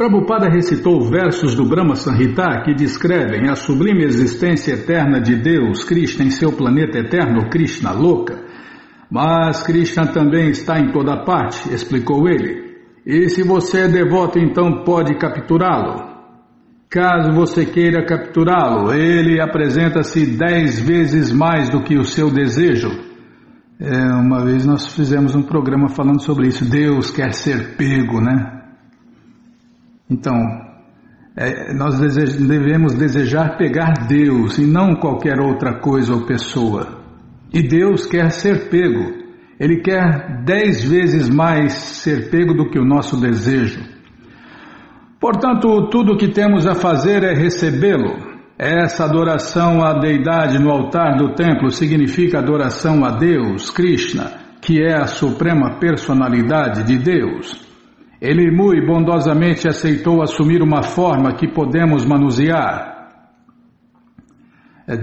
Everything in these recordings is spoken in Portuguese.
Prabhupada recitou versos do Brahma Samhita que descrevem a sublime existência eterna de Deus, Krishna, em seu planeta eterno, Krishna Loka. Mas Krishna também está em toda parte, explicou ele. E se você é devoto, então pode capturá-lo. Caso você queira capturá-lo, ele apresenta-se 10 vezes mais do que o seu desejo. Uma vez nós fizemos um programa falando sobre isso. Deus quer ser pego, né? Então, nós devemos desejar pegar Deus e não qualquer outra coisa ou pessoa. E Deus quer ser pego. Ele quer 10 vezes mais ser pego do que o nosso desejo. Portanto, tudo o que temos a fazer é recebê-lo. Essa adoração à deidade no altar do templo significa adoração a Deus, Krishna, que é a suprema personalidade de Deus. Ele muito bondosamente aceitou assumir uma forma que podemos manusear.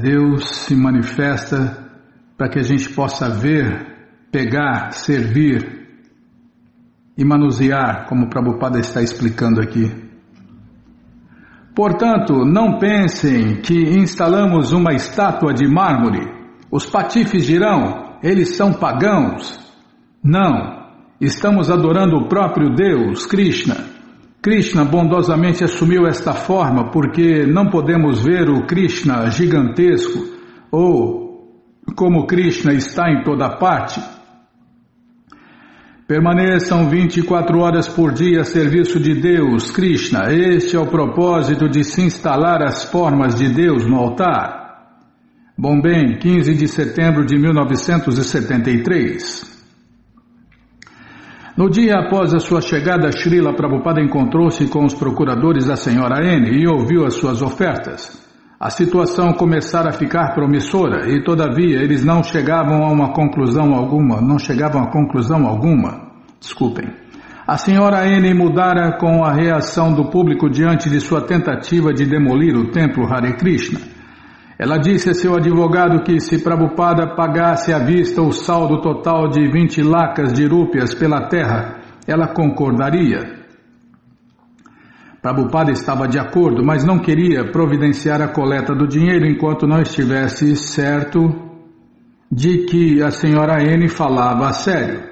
Deus se manifesta para que a gente possa ver, pegar, servir e manusear, como o Prabhupada está explicando aqui. Portanto, não pensem que instalamos uma estátua de mármore. Os patifes dirão, eles são pagãos. Não. Estamos adorando o próprio Deus, Krishna. Krishna bondosamente assumiu esta forma porque não podemos ver o Krishna gigantesco ou como Krishna está em toda parte. Permaneçam 24 horas por dia a serviço de Deus, Krishna. Este é o propósito de se instalar as formas de Deus no altar. Bombay, 15 de setembro de 1973. No dia após a sua chegada, Srila Prabhupada encontrou-se com os procuradores da senhora N e ouviu as suas ofertas. A situação começara a ficar promissora e, todavia, eles não chegavam a conclusão alguma. Desculpem. A senhora N mudara com a reação do público diante de sua tentativa de demolir o templo Hare Krishna. Ela disse a seu advogado que se Prabhupada pagasse à vista o saldo total de 20 lakhs de rúpias pela terra, ela concordaria. Prabhupada estava de acordo, mas não queria providenciar a coleta do dinheiro enquanto não estivesse certo de que a senhora N falava a sério.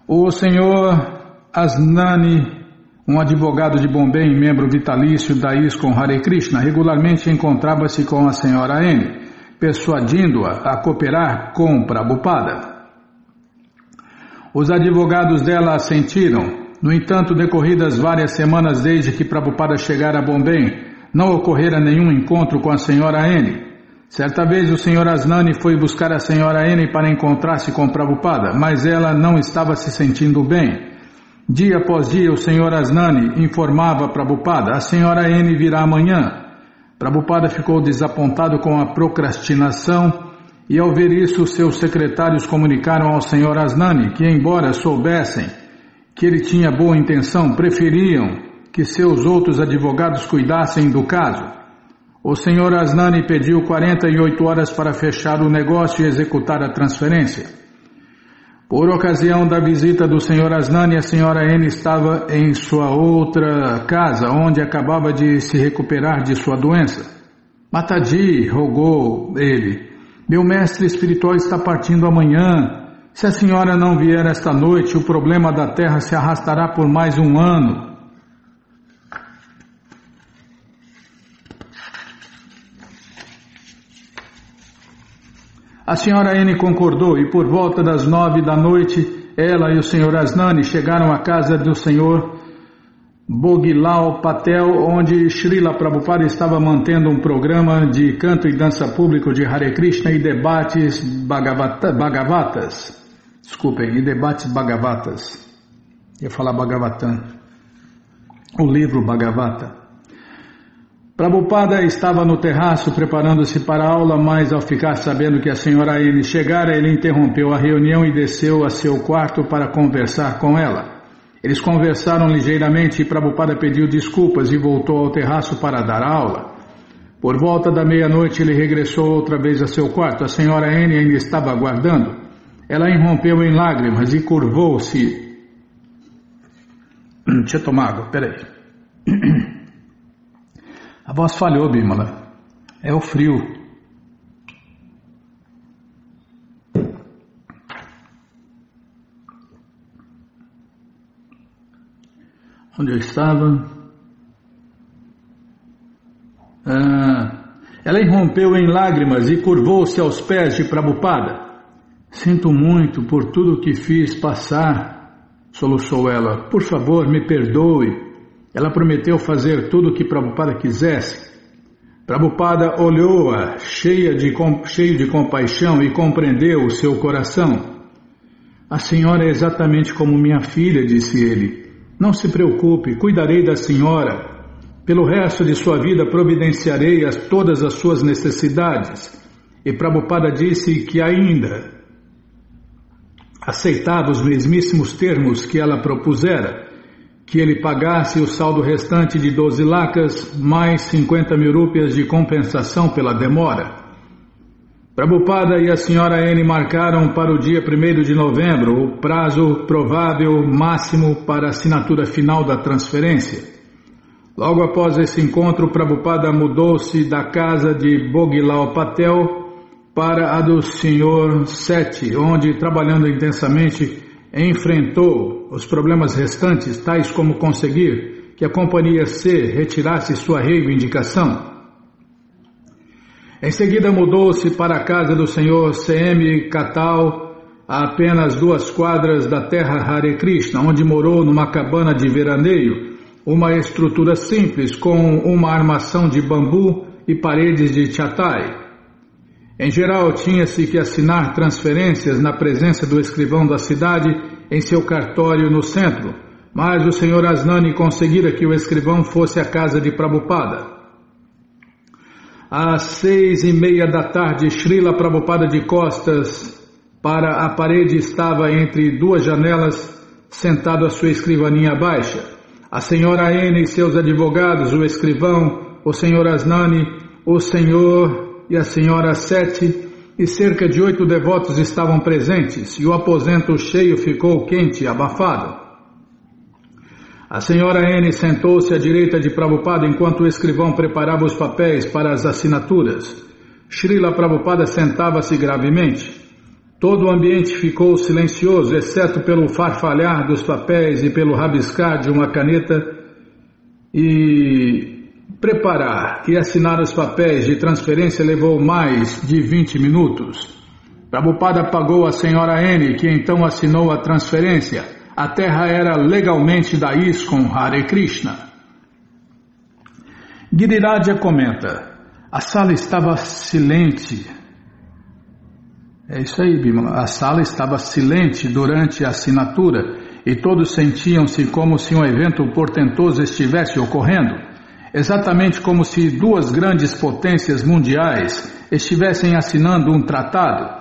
O senhor Asnani, um advogado de Bombay e membro vitalício da ISKCON Hare Krishna, regularmente encontrava-se com a senhora N, persuadindo-a a cooperar com Prabhupada. Os advogados dela assentiram. No entanto, decorridas várias semanas desde que Prabhupada chegara a Bombay, não ocorrera nenhum encontro com a senhora N. Certa vez o senhor Asnani foi buscar a senhora N para encontrar-se com Prabhupada, mas ela não estava se sentindo bem. Dia após dia, o senhor Asnani informava Prabhupada, a senhora N virá amanhã. Prabhupada ficou desapontado com a procrastinação e, ao ver isso, seus secretários comunicaram ao senhor Asnani que, embora soubessem que ele tinha boa intenção, preferiam que seus outros advogados cuidassem do caso. O senhor Asnani pediu 48 horas para fechar o negócio e executar a transferência. Por ocasião da visita do senhor Asnani, a senhora N estava em sua outra casa, onde acabava de se recuperar de sua doença. Mataji, rogou ele, meu mestre espiritual está partindo amanhã. Se a senhora não vier esta noite, o problema da terra se arrastará por mais um ano. A senhora N concordou e por volta das 9 da noite, ela e o senhor Asnani chegaram à casa do senhor Bogilal Patel, onde Srila Prabhupada estava mantendo um programa de canto e dança público de Hare Krishna e debates Bhagavatas. Desculpem, e debates Bhagavatas. Ia falar Bhagavatam. O livro Bhagavata. Prabhupada estava no terraço preparando-se para a aula, mas ao ficar sabendo que a senhora N chegara, ele interrompeu a reunião e desceu a seu quarto para conversar com ela. Eles conversaram ligeiramente e Prabhupada pediu desculpas e voltou ao terraço para dar a aula. Por volta da meia-noite ele regressou outra vez a seu quarto. A senhora N ainda estava aguardando. Ela irrompeu em lágrimas e curvou-se Deixa eu tomar água, peraí. A voz falhou, Bimala. É o frio. Onde eu estava? Ela irrompeu em lágrimas e curvou-se aos pés de Prabhupada. Sinto muito por tudo o que fiz passar, soluçou ela. Por favor, me perdoe. Ela prometeu fazer tudo o que Prabhupada quisesse. Prabhupada olhou-a, cheio de compaixão, e compreendeu o seu coração. A senhora é exatamente como minha filha, disse ele. Não se preocupe, cuidarei da senhora. Pelo resto de sua vida providenciarei todas as suas necessidades. E Prabhupada disse que ainda aceitava os mesmíssimos termos que ela propusera, que ele pagasse o saldo restante de 12 lakhas, mais 50 mil rúpias de compensação pela demora. Prabhupada e a senhora N marcaram para o dia 1º de novembro o prazo provável máximo para a assinatura final da transferência. Logo após esse encontro, Prabhupada mudou-se da casa de Bhogilal Patel para a do Sr. Seti, onde, trabalhando intensamente, enfrentou os problemas restantes, tais como conseguir que a Companhia C retirasse sua reivindicação. Em seguida mudou-se para a casa do Sr. C.M. Katal, a apenas 2 quadras da terra Hare Krishna, onde morou numa cabana de veraneio, uma estrutura simples com uma armação de bambu e paredes de chatai. Em geral, tinha-se que assinar transferências na presença do escrivão da cidade em seu cartório no centro, mas o Sr. Asnani conseguira que o escrivão fosse à casa de Prabhupada. Às 6:30 da tarde, Srila Prabhupada, de costas para a parede, estava entre 2 janelas, sentado à sua escrivaninha baixa. A senhora N e seus advogados, o escrivão, o Sr. Asnani, o senhor e a senhora Seti e cerca de 8 devotos estavam presentes, e o aposento cheio ficou quente e abafado. A senhora N sentou-se à direita de Prabhupada enquanto o escrivão preparava os papéis para as assinaturas. Srila Prabhupada sentava-se gravemente. Todo o ambiente ficou silencioso, exceto pelo farfalhar dos papéis e pelo rabiscar de uma caneta, e preparar e assinar os papéis de transferência levou mais de 20 minutos. Prabhupada pagou a senhora N, que então assinou a transferência. A terra era legalmente da ISKCON Hare Krishna. Giriraja comenta: a sala estava silente. É isso aí, Bimala. A sala estava silente durante a assinatura e todos sentiam-se como se um evento portentoso estivesse ocorrendo, exatamente como se 2 grandes potências mundiais estivessem assinando um tratado.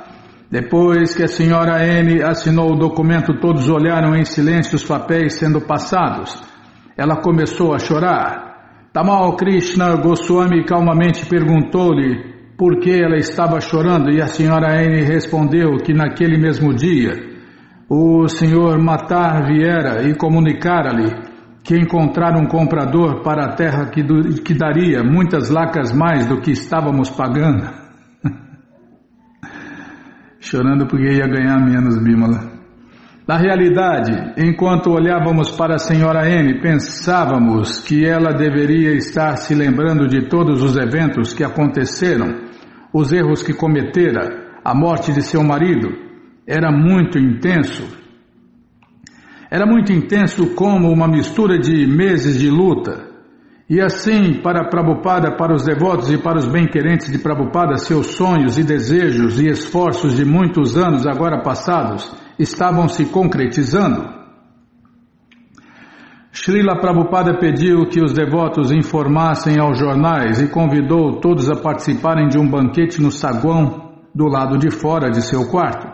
Depois que a senhora N assinou o documento, todos olharam em silêncio os papéis sendo passados. Ela começou a chorar. Tamal Krishna Goswami calmamente perguntou-lhe por que ela estava chorando, e a senhora N respondeu que naquele mesmo dia o senhor Matar viera e comunicara-lhe que encontrara um comprador para a terra que daria muitas lakhas mais do que estávamos pagando. Chorando porque ia ganhar menos, Bimala. Na realidade, enquanto olhávamos para a senhora N, pensávamos que ela deveria estar se lembrando de todos os eventos que aconteceram, os erros que cometera, a morte de seu marido. Era muito intenso. Era muito intenso, como uma mistura de meses de luta. E assim, para Prabhupada, para os devotos e para os bem-querentes de Prabhupada, seus sonhos e desejos e esforços de muitos anos agora passados estavam se concretizando. Srila Prabhupada pediu que os devotos informassem aos jornais e convidou todos a participarem de um banquete no saguão do lado de fora de seu quarto.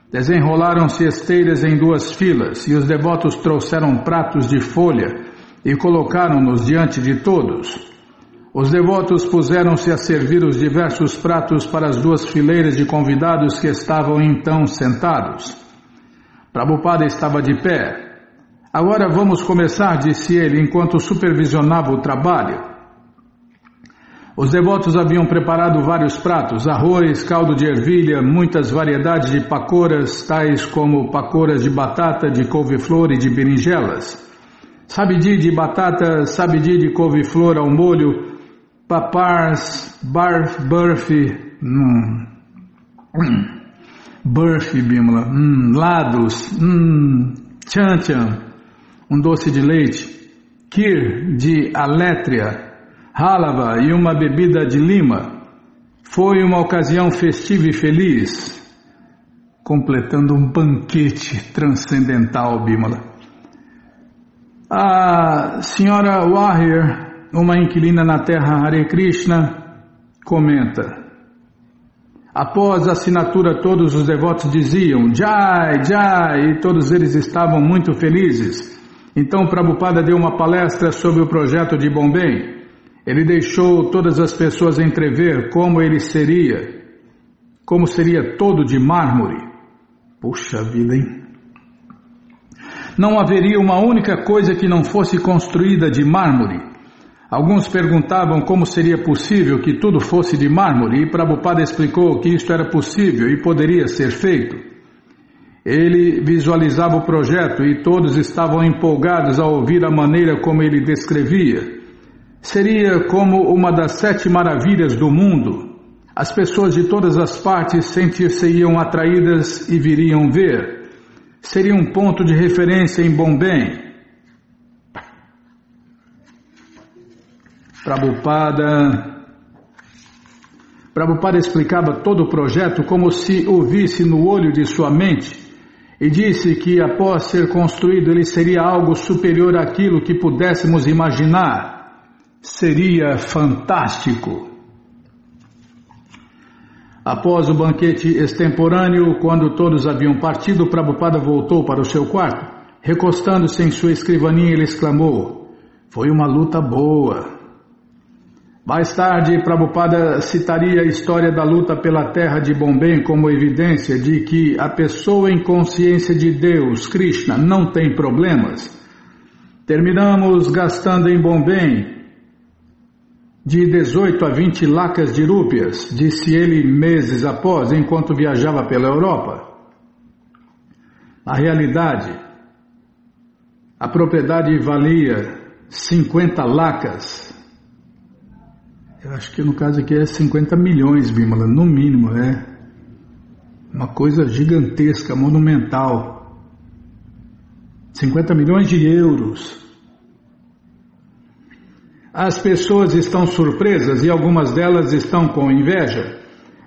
Desenrolaram-se esteiras em 2 filas e os devotos trouxeram pratos de folha e colocaram-nos diante de todos. Os devotos puseram-se a servir os diversos pratos para as 2 fileiras de convidados que estavam então sentados. Prabhupada estava de pé. Agora vamos começar, disse ele, enquanto supervisionava o trabalho. Os devotos haviam preparado vários pratos, arroz, caldo de ervilha, muitas variedades de pacoras, tais como pacoras de batata, de couve-flor e de berinjelas. Sabidi de batata, sabidi de couve-flor ao molho, papars, burfi, Bimala, lados, chan-chan, um doce de leite, kheer de alétria, halava e uma bebida de lima. Foi uma ocasião festiva e feliz, completando um banquete transcendental, Bimala. A senhora Warrior, uma inquilina na terra Hare Krishna, comenta: após a assinatura todos os devotos diziam Jai, Jai, e todos eles estavam muito felizes. Então Prabhupada deu uma palestra sobre o projeto de Bombay. Ele deixou todas as pessoas entrever como seria todo de mármore. Puxa vida, hein? Não haveria uma única coisa que não fosse construída de mármore. Alguns perguntavam como seria possível que tudo fosse de mármore e Prabhupada explicou que isto era possível e poderia ser feito. Ele visualizava o projeto e todos estavam empolgados ao ouvir a maneira como ele descrevia. Seria como uma das 7 maravilhas do mundo. As pessoas de todas as partes sentir-se-iam atraídas e viriam ver. Seria um ponto de referência em Bombay. Prabhupada explicava todo o projeto como se o visse no olho de sua mente e disse que após ser construído ele seria algo superior àquilo que pudéssemos imaginar. Seria fantástico. Após o banquete extemporâneo, quando todos haviam partido, Prabhupada voltou para o seu quarto. Recostando-se em sua escrivaninha, ele exclamou: foi uma luta boa. Mais tarde, Prabhupada citaria a história da luta pela terra de Bombay como evidência de que a pessoa em consciência de Deus, Krishna, não tem problemas. Terminamos gastando em Bombay de 18 a 20 lakhs de rúpias, disse ele meses após, enquanto viajava pela Europa. Na realidade, a propriedade valia 50 lakhs. Eu acho que no caso aqui é 50 milhões, Bimala, no mínimo, é uma coisa gigantesca, monumental. 50 milhões de euros. As pessoas estão surpresas e algumas delas estão com inveja,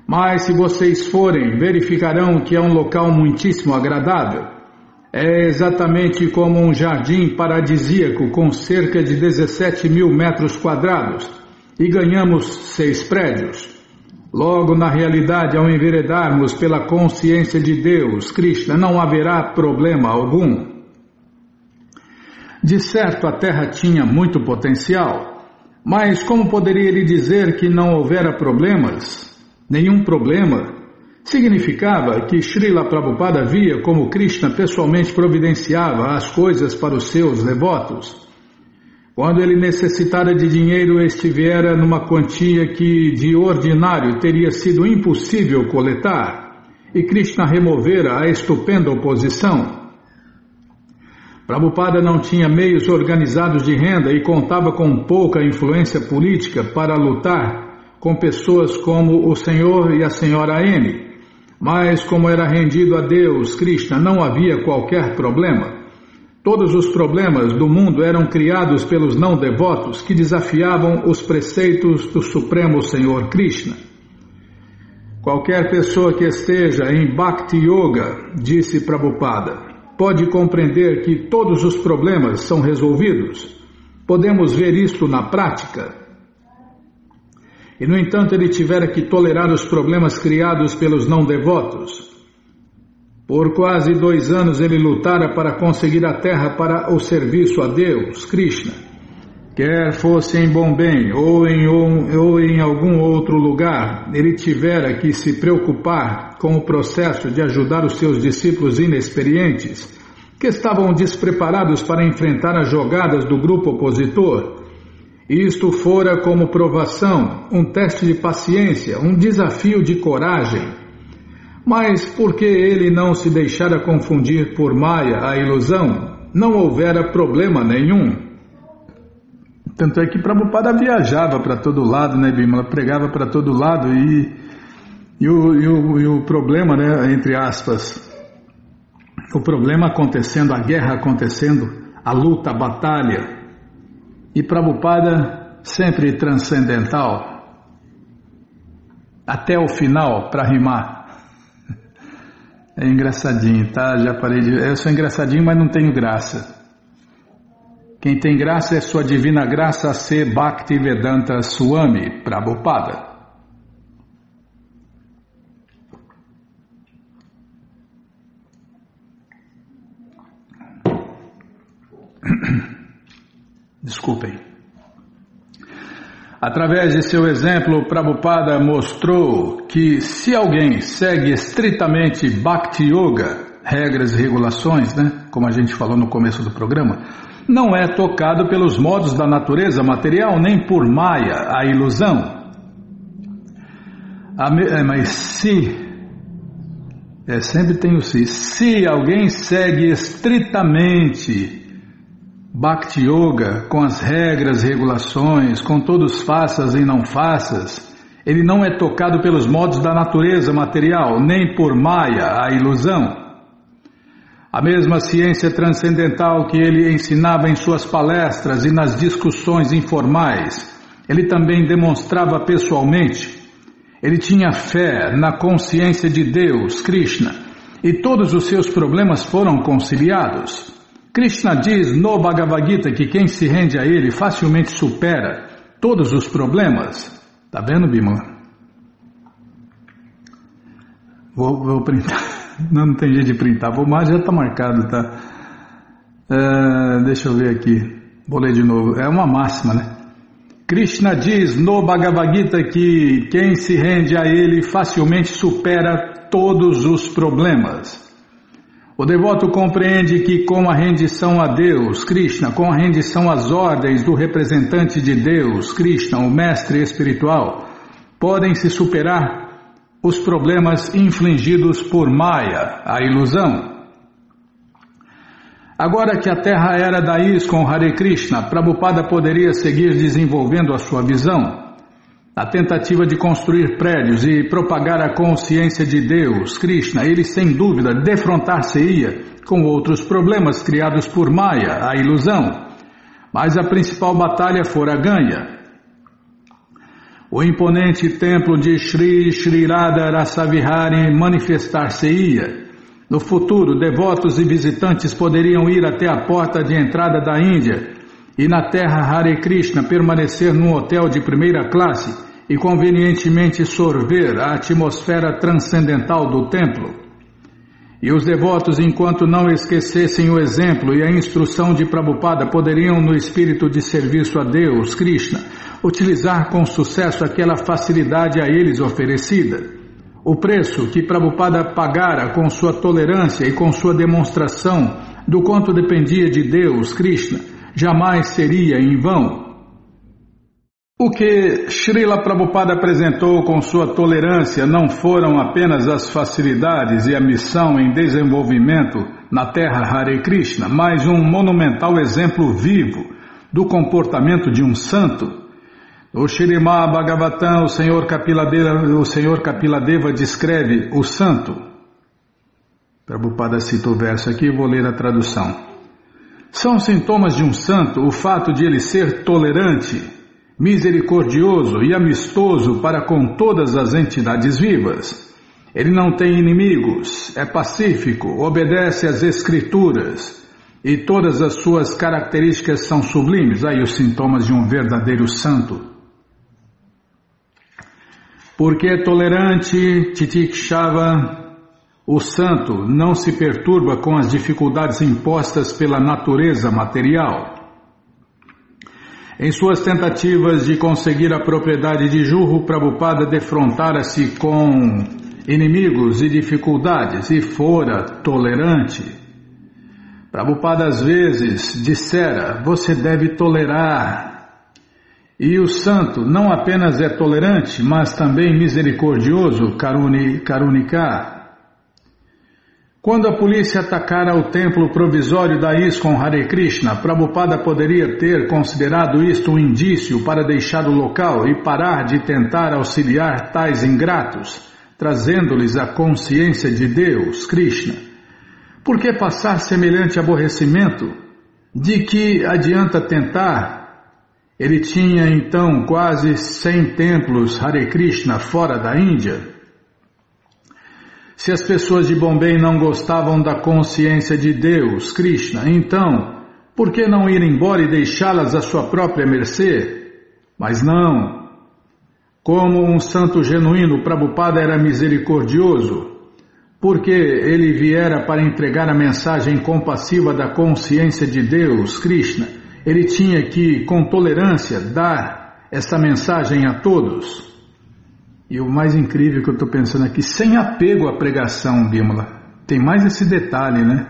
mas se vocês forem, verificarão que é um local muitíssimo agradável. É exatamente como um jardim paradisíaco com cerca de 17 mil metros quadrados e ganhamos 6 prédios. Logo, na realidade, ao enveredarmos pela consciência de Deus, Krishna, não haverá problema algum. De certo, a terra tinha muito potencial. Mas como poderia ele dizer que não houvera problemas? Nenhum problema significava que Srila Prabhupada via como Krishna pessoalmente providenciava as coisas para os seus devotos. Quando ele necessitara de dinheiro, este viera numa quantia que de ordinário teria sido impossível coletar, e Krishna removera a estupenda oposição. Prabhupada não tinha meios organizados de renda e contava com pouca influência política para lutar com pessoas como o Senhor e a Senhora N. Mas como era rendido a Deus, Krishna, não havia qualquer problema. Todos os problemas do mundo eram criados pelos não devotos que desafiavam os preceitos do Supremo Senhor Krishna. Qualquer pessoa que esteja em Bhakti Yoga, disse Prabhupada, pode compreender que todos os problemas são resolvidos. Podemos ver isto na prática. E, no entanto, ele tivera que tolerar os problemas criados pelos não devotos. Por quase 2 anos ele lutara para conseguir a terra para o serviço a Deus, Krishna. Quer fosse em Bombay ou em algum outro lugar, ele tivera que se preocupar com o processo de ajudar os seus discípulos inexperientes, que estavam despreparados para enfrentar as jogadas do grupo opositor. Isto fora como provação, um teste de paciência, um desafio de coragem. Mas porque ele não se deixara confundir por Maya, a ilusão, não houvera problema nenhum. Tanto é que Prabhupada viajava para todo lado, né, Bimala? Pregava para todo lado e o problema, né, entre aspas, o problema acontecendo, a guerra acontecendo, a luta, a batalha, e Prabhupada sempre transcendental, até o final, para rimar. É engraçadinho, tá? Já parei de... Eu sou engraçadinho, mas não tenho graça. Quem tem graça é sua divina graça C. Bhaktivedanta Swami Prabhupada. Desculpem. Através de seu exemplo, Prabhupada mostrou que se alguém segue estritamente Bhakti Yoga, regras e regulações, né, como a gente falou no começo do programa, não é tocado pelos modos da natureza material, nem por Maya, a ilusão. Mas sempre tem o se alguém segue estritamente Bhakti Yoga, com as regras, regulações, com todos faças e não faças, ele não é tocado pelos modos da natureza material, nem por Maya, a ilusão. A mesma ciência transcendental que ele ensinava em suas palestras e nas discussões informais, ele também demonstrava pessoalmente. Ele tinha fé na consciência de Deus, Krishna, e todos os seus problemas foram conciliados. Krishna diz no Bhagavad Gita que quem se rende a ele facilmente supera todos os problemas. Tá vendo, Bimala? Vou printar. Não tem jeito de printar. Mas já está marcado, tá? Deixa eu ver aqui. Vou ler de novo. É uma máxima, né? Krishna diz no Bhagavad Gita que quem se rende a ele facilmente supera todos os problemas. O devoto compreende que com a rendição a Deus, Krishna, com a rendição às ordens do representante de Deus, Krishna, o mestre espiritual, podem se superar os problemas infligidos por Maya, a ilusão. Agora que a terra era da ISKCON Hare Krishna, Prabhupada poderia seguir desenvolvendo a sua visão. A tentativa de construir prédios e propagar a consciência de Deus, Krishna, ele sem dúvida defrontar-se-ia com outros problemas criados por Maya, a ilusão. Mas a principal batalha fora ganha. O imponente templo de Shri Radha Rasavihari manifestar-se-ia. No futuro, devotos e visitantes poderiam ir até a porta de entrada da Índia e na terra Hare Krishna permanecer num hotel de primeira classe e convenientemente sorver a atmosfera transcendental do templo. E os devotos, enquanto não esquecessem o exemplo e a instrução de Prabhupada, poderiam, no espírito de serviço a Deus, Krishna, utilizar com sucesso aquela facilidade a eles oferecida. O preço que Prabhupada pagara com sua tolerância e com sua demonstração do quanto dependia de Deus, Krishna, jamais seria em vão. O que Srila Prabhupada apresentou com sua tolerância não foram apenas as facilidades e a missão em desenvolvimento na terra Hare Krishna, mas um monumental exemplo vivo do comportamento de um santo. O Śrīmad Bhagavatam, o Senhor Kapiladeva descreve o santo. Prabhupada cita o verso aqui, vou ler a tradução. São sintomas de um santo o fato de ele ser tolerante, misericordioso e amistoso para com todas as entidades vivas. Ele não tem inimigos, é pacífico, obedece às escrituras e todas as suas características são sublimes. Aí os sintomas de um verdadeiro santo. Porque é tolerante, Titikshava, o santo não se perturba com as dificuldades impostas pela natureza material. Em suas tentativas de conseguir a propriedade de Juhu, Prabhupada defrontara-se com inimigos e dificuldades e fora tolerante. Prabhupada às vezes dissera, você deve tolerar. E o santo não apenas é tolerante, mas também misericordioso, Karunika. Quando a polícia atacara o templo provisório da ISKCON Hare Krishna, Prabhupada poderia ter considerado isto um indício para deixar o local e parar de tentar auxiliar tais ingratos, trazendo-lhes a consciência de Deus, Krishna. Por que passar semelhante aborrecimento? De que adianta tentar? Ele tinha então quase 100 templos Hare Krishna fora da Índia. Se as pessoas de Bombay não gostavam da consciência de Deus, Krishna, então, por que não ir embora e deixá-las à sua própria mercê? Mas não. Como um santo genuíno, Prabhupada era misericordioso, porque ele viera para entregar a mensagem compassiva da consciência de Deus, Krishna. Ele tinha que, com tolerância, dar essa mensagem a todos. E o mais incrível que eu estou pensando aqui, sem apego à pregação, Bimala. Tem mais esse detalhe, né?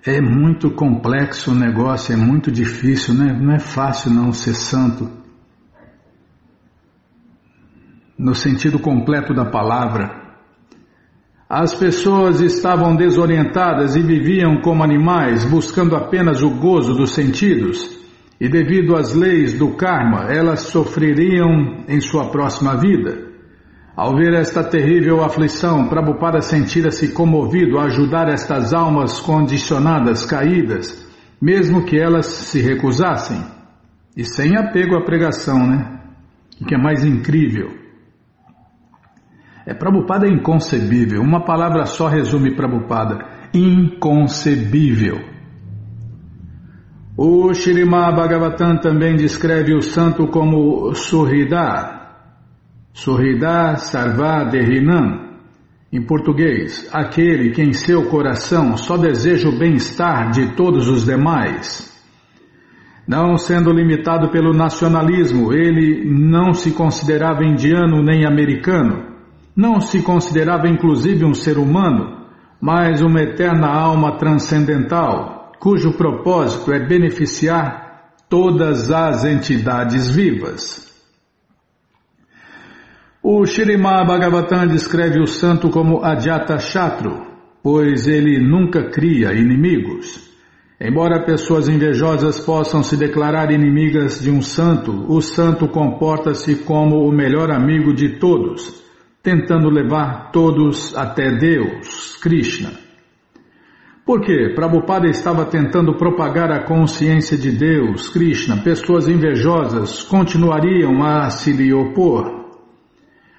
É muito complexo o negócio, é muito difícil, né? Não é fácil não ser santo. No sentido completo da palavra. As pessoas estavam desorientadas e viviam como animais, buscando apenas o gozo dos sentidos. E devido às leis do karma, elas sofreriam em sua próxima vida. Ao ver esta terrível aflição, Prabhupada sentira-se comovido a ajudar estas almas condicionadas, caídas, mesmo que elas se recusassem. E sem apego à pregação, né? O que é mais incrível. Prabhupada é inconcebível. Uma palavra só resume Prabhupada. Inconcebível. O Śrīmad Bhagavatam também descreve o santo como Suhrida Sarva Dehinam. Em português, aquele que em seu coração só deseja o bem-estar de todos os demais. Não sendo limitado pelo nacionalismo, ele não se considerava indiano nem americano. Não se considerava inclusive um ser humano, mas uma eterna alma transcendental, cujo propósito é beneficiar todas as entidades vivas. O Śrīmad Bhagavatam descreve o santo como Ajatashatru, pois ele nunca cria inimigos. Embora pessoas invejosas possam se declarar inimigas de um santo, o santo comporta-se como o melhor amigo de todos, tentando levar todos até Deus, Krishna. Porque Prabhupada estava tentando propagar a consciência de Deus, Krishna, pessoas invejosas continuariam a se lhe opor.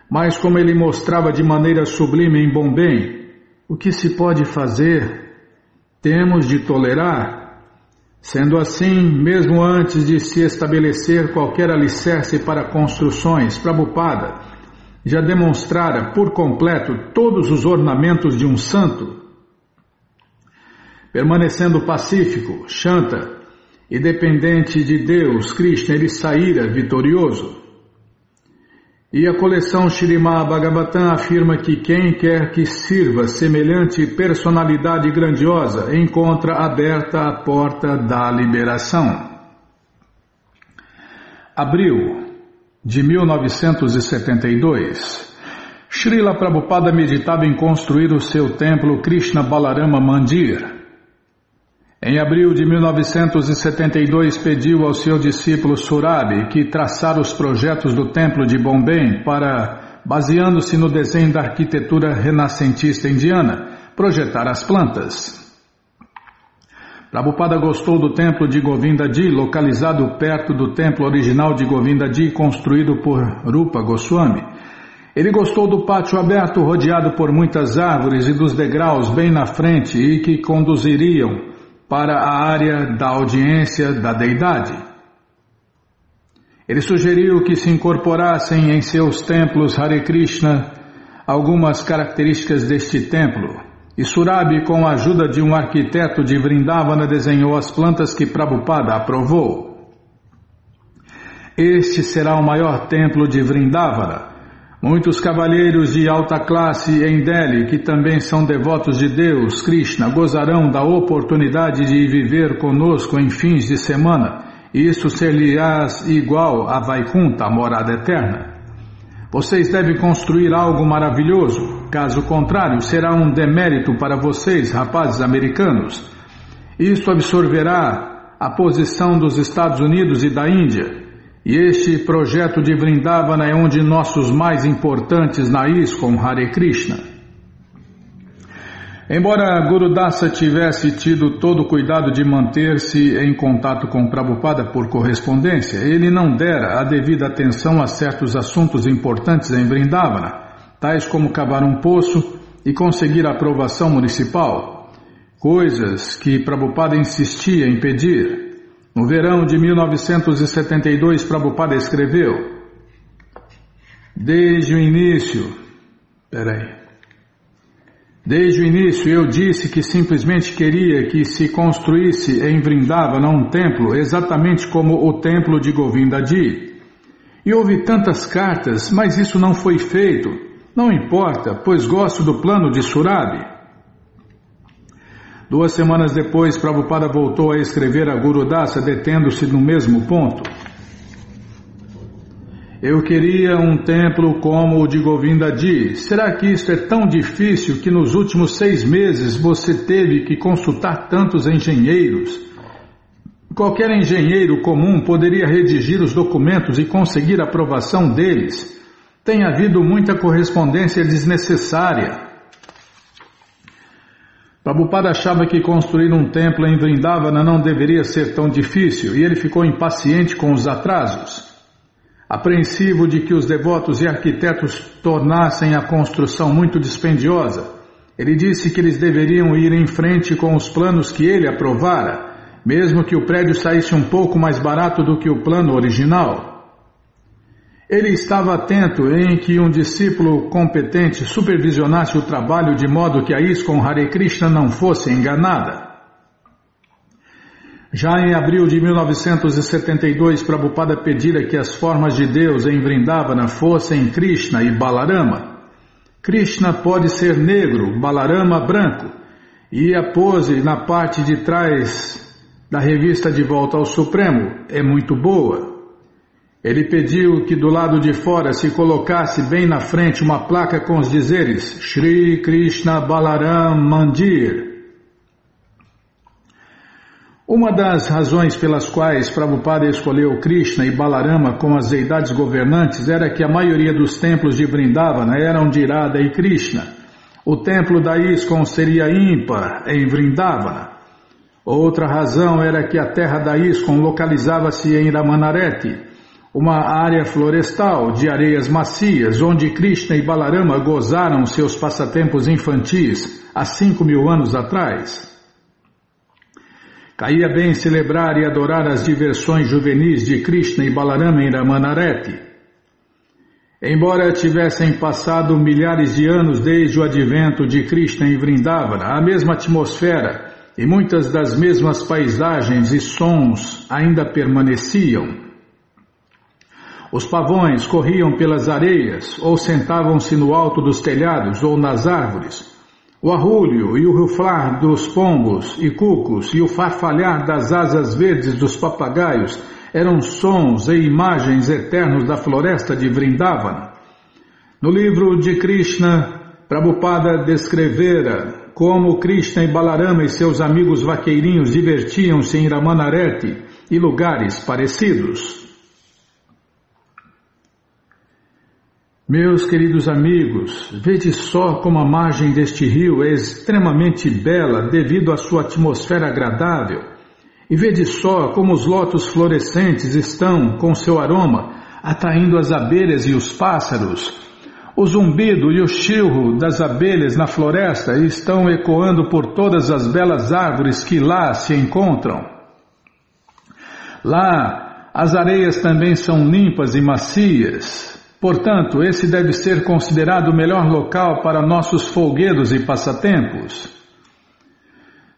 Mas como ele mostrava de maneira sublime em Bombay, o que se pode fazer? Temos de tolerar. Sendo assim, mesmo antes de se estabelecer qualquer alicerce para construções, Prabhupada já demonstrara por completo todos os ornamentos de um santo. Permanecendo pacífico, Shanta, e dependente de Deus, Krishna, ele saíra vitorioso. E a coleção Śrīmad Bhagavatam afirma que quem quer que sirva semelhante personalidade grandiosa encontra aberta a porta da liberação. Abril de 1972. Srila Prabhupada meditava em construir o seu templo Krishna Balarama Mandir. Em abril de 1972, pediu ao seu discípulo Surabhi que traçara os projetos do templo de Bombay para, baseando-se no desenho da arquitetura renascentista indiana, projetar as plantas. Prabhupada gostou do templo de Govindaji, localizado perto do templo original de Govindaji, construído por Rupa Goswami. Ele gostou do pátio aberto, rodeado por muitas árvores e dos degraus bem na frente e que conduziriam para a área da audiência da deidade. Ele sugeriu que se incorporassem em seus templos Hare Krishna algumas características deste templo, e Surabhi, com a ajuda de um arquiteto de Vrindavana, desenhou as plantas que Prabhupada aprovou. Este será o maior templo de Vrindavana, Muitos cavalheiros de alta classe em Delhi, que também são devotos de Deus, Krishna, gozarão da oportunidade de viver conosco em fins de semana, e isso ser-lhes igual a Vaikunta, a morada eterna. Vocês devem construir algo maravilhoso, caso contrário, será um demérito para vocês, rapazes americanos. Isso absorverá a posição dos Estados Unidos e da Índia. E este projeto de Vrindavana é um de nossos mais importantes na ISKCON Hare Krishna. Embora Guru Dasa tivesse tido todo o cuidado de manter-se em contato com Prabhupada por correspondência, ele não dera a devida atenção a certos assuntos importantes em Vrindavana, tais como cavar um poço e conseguir a aprovação municipal, coisas que Prabhupada insistia em pedir. No verão de 1972, Prabhupada escreveu: Desde o início eu disse que simplesmente queria que se construísse em Vrindavana um templo, exatamente como o templo de Govindaji. E houve tantas cartas, mas isso não foi feito. Não importa, pois gosto do plano de Surabhi. 2 semanas depois, Prabhupada voltou a escrever a Guru Dasa, detendo-se no mesmo ponto. Eu queria um templo como o de Govindaji. Será que isto é tão difícil que nos últimos 6 meses você teve que consultar tantos engenheiros? Qualquer engenheiro comum poderia redigir os documentos e conseguir a aprovação deles. Tem havido muita correspondência desnecessária. Prabhupada achava que construir um templo em Vrindavana não deveria ser tão difícil e ele ficou impaciente com os atrasos. Apreensivo de que os devotos e arquitetos tornassem a construção muito dispendiosa, ele disse que eles deveriam ir em frente com os planos que ele aprovara, mesmo que o prédio saísse um pouco mais barato do que o plano original. Ele estava atento em que um discípulo competente supervisionasse o trabalho de modo que a ISKCON Hare Krishna não fosse enganada. Já em abril de 1972, Prabhupada pedira que as formas de Deus em Vrindavana fossem Krishna e Balarama. Krishna pode ser negro, Balarama branco, e a pose na parte de trás da revista De Volta ao Supremo é muito boa. Ele pediu que do lado de fora se colocasse bem na frente uma placa com os dizeres Shri Krishna Balaram Mandir. Uma das razões pelas quais Prabhupada escolheu Krishna e Balarama como as deidades governantes era que a maioria dos templos de Vrindavana eram de Radha e Krishna. O templo da ISKCON seria ímpar em Vrindavana. Outra razão era que a terra da ISKCON localizava-se em Ramanareti, uma área florestal de areias macias, onde Krishna e Balarama gozaram seus passatempos infantis há 5.000 anos atrás. Caía bem celebrar e adorar as diversões juvenis de Krishna e Balarama em Ramanareti. Embora tivessem passado milhares de anos desde o advento de Krishna em Vrindavana, a mesma atmosfera e muitas das mesmas paisagens e sons ainda permaneciam. Os pavões corriam pelas areias, ou sentavam-se no alto dos telhados ou nas árvores. O arrulho e o ruflar dos pombos e cucos e o farfalhar das asas verdes dos papagaios eram sons e imagens eternos da floresta de Vrindavana. No livro de Krishna, Prabhupada descrevera como Krishna e Balarama e seus amigos vaqueirinhos divertiam-se em Ramanareti e lugares parecidos. Meus queridos amigos, vede só como a margem deste rio é extremamente bela devido à sua atmosfera agradável. E vede só como os lótus florescentes estão, com seu aroma, atraindo as abelhas e os pássaros. O zumbido e o chilro das abelhas na floresta estão ecoando por todas as belas árvores que lá se encontram. Lá, as areias também são limpas e macias. Portanto, esse deve ser considerado o melhor local para nossos folguedos e passatempos.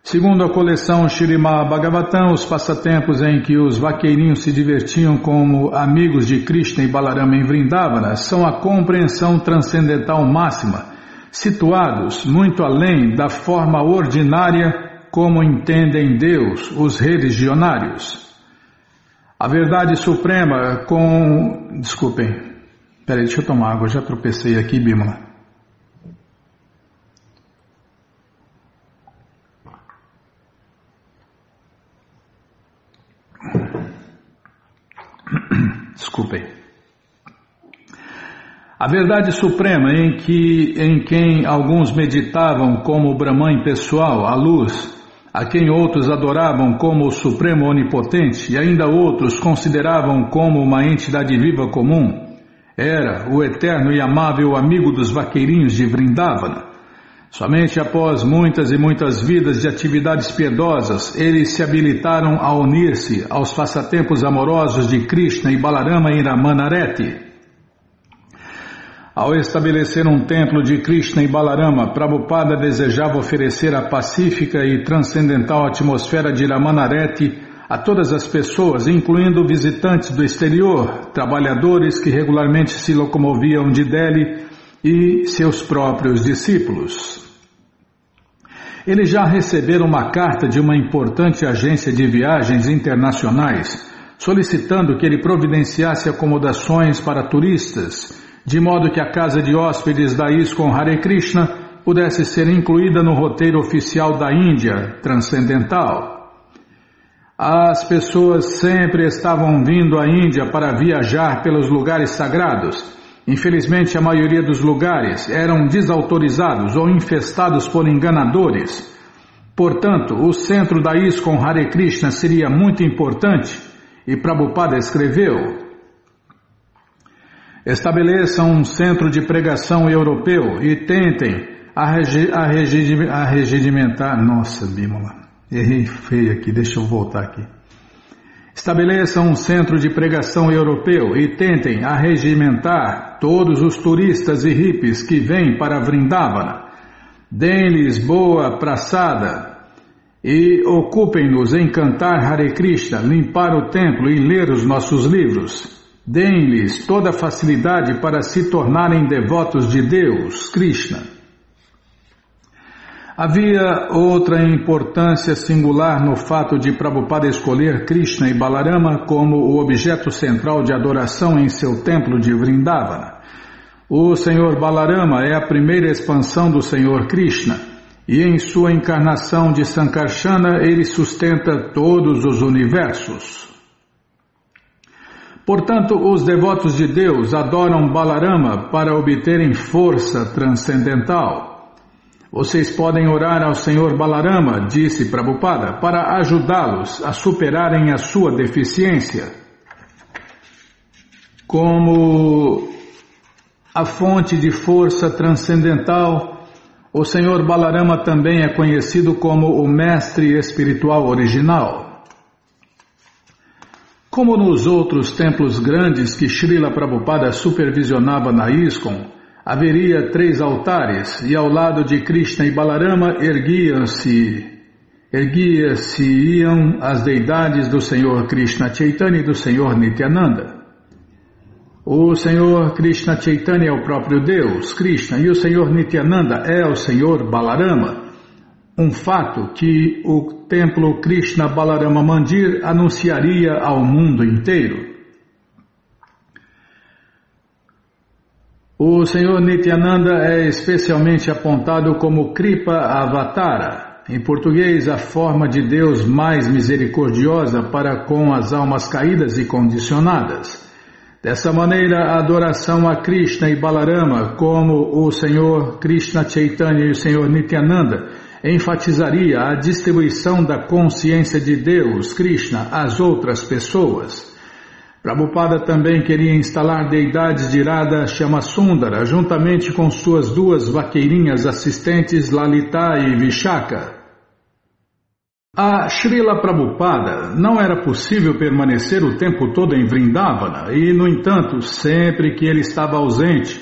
Segundo a coleção Śrīmad Bhagavatam, os passatempos em que os vaqueirinhos se divertiam como amigos de Krishna e Balarama em Vrindavana são a compreensão transcendental máxima, situados muito além da forma ordinária como entendem Deus os religionários. A verdade suprema com... Desculpem, peraí, deixa eu tomar água, já tropecei aqui, Bimala. Desculpem. A verdade suprema em quem alguns meditavam como o Brahman pessoal, a luz, a quem outros adoravam como o Supremo Onipotente e ainda outros consideravam como uma entidade viva comum, era o eterno e amável amigo dos vaqueirinhos de Vrindavana. Somente após muitas e muitas vidas de atividades piedosas, eles se habilitaram a unir-se aos passatempos amorosos de Krishna e Balarama em Ramanareti. Ao estabelecer um templo de Krishna e Balarama, Prabhupada desejava oferecer a pacífica e transcendental atmosfera de Ramanareti a todas as pessoas, incluindo visitantes do exterior, trabalhadores que regularmente se locomoviam de Delhi e seus próprios discípulos. Eles já receberam uma carta de uma importante agência de viagens internacionais, solicitando que ele providenciasse acomodações para turistas, de modo que a casa de hóspedes da ISKCON Hare Krishna pudesse ser incluída no roteiro oficial da Índia transcendental. As pessoas sempre estavam vindo à Índia para viajar pelos lugares sagrados. Infelizmente, a maioria dos lugares eram desautorizados ou infestados por enganadores. Portanto, o centro da ISKCON Hare Krishna seria muito importante e Prabhupada escreveu: estabeleçam um centro de pregação europeu e tentem arregimentar... Nossa, Bímola, errei feio aqui, deixa eu voltar aqui. Estabeleçam um centro de pregação europeu e tentem arregimentar todos os turistas e hippies que vêm para Vrindavana. Deem-lhes boa praçada e ocupem-nos em cantar Hare Krishna, limpar o templo e ler os nossos livros. Deem-lhes toda a facilidade para se tornarem devotos de Deus, Krishna. Havia outra importância singular no fato de Prabhupada escolher Krishna e Balarama como o objeto central de adoração em seu templo de Vrindavana. O Senhor Balarama é a primeira expansão do Senhor Krishna, e em sua encarnação de Sankarsana ele sustenta todos os universos. Portanto, os devotos de Deus adoram Balarama para obterem força transcendental. Vocês podem orar ao Senhor Balarama, disse Prabhupada, para ajudá-los a superarem a sua deficiência. Como a fonte de força transcendental, o Senhor Balarama também é conhecido como o Mestre Espiritual Original. Como nos outros templos grandes que Srila Prabhupada supervisionava na ISKCON, haveria 3 altares e ao lado de Krishna e Balarama erguiam as deidades do Senhor Krishna Chaitanya e do Senhor Nityananda. O Senhor Krishna Chaitanya é o próprio Deus, Krishna, e o Senhor Nityananda é o Senhor Balarama. Um fato que o templo Krishna Balarama Mandir anunciaria ao mundo inteiro. O Senhor Nityananda é especialmente apontado como Kripa Avatara, em português a forma de Deus mais misericordiosa para com as almas caídas e condicionadas. Dessa maneira, a adoração a Krishna e Balarama como o Senhor Krishna Chaitanya e o Senhor Nityananda enfatizaria a distribuição da consciência de Deus, Krishna, às outras pessoas. Prabhupada também queria instalar deidades de Radha Shyamasundara, juntamente com suas 2 vaqueirinhas assistentes Lalita e Vishaka. A Srila Prabhupada não era possível permanecer o tempo todo em Vrindavana e, no entanto, sempre que ele estava ausente,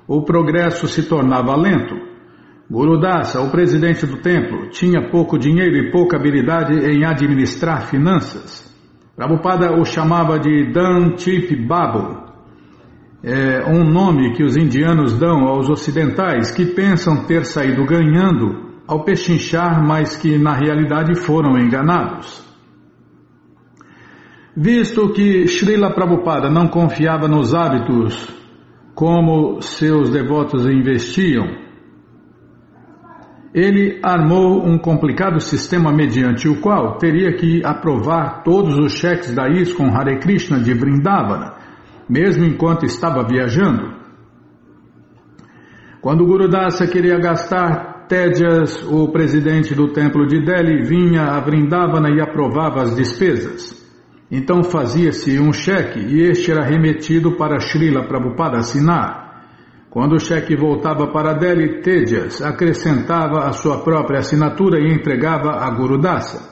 o progresso se tornava lento. Gurudasa, o presidente do templo, tinha pouco dinheiro e pouca habilidade em administrar finanças. Prabhupada o chamava de Dan Chip Babu. É um nome que os indianos dão aos ocidentais que pensam ter saído ganhando ao pechinchar, mas que na realidade foram enganados. Visto que Srila Prabhupada não confiava nos hábitos como seus devotos investiam, ele armou um complicado sistema mediante o qual teria que aprovar todos os cheques da ISKCON Hare Krishna de Vrindavana, mesmo enquanto estava viajando. Quando Gurudasa queria gastar tédias, o presidente do templo de Delhi vinha a Vrindavana e aprovava as despesas. Então fazia-se um cheque e este era remetido para Srila Prabhupada assinar. Quando o cheque voltava para Delhi, Tejas acrescentava a sua própria assinatura e entregava a Gurudasa.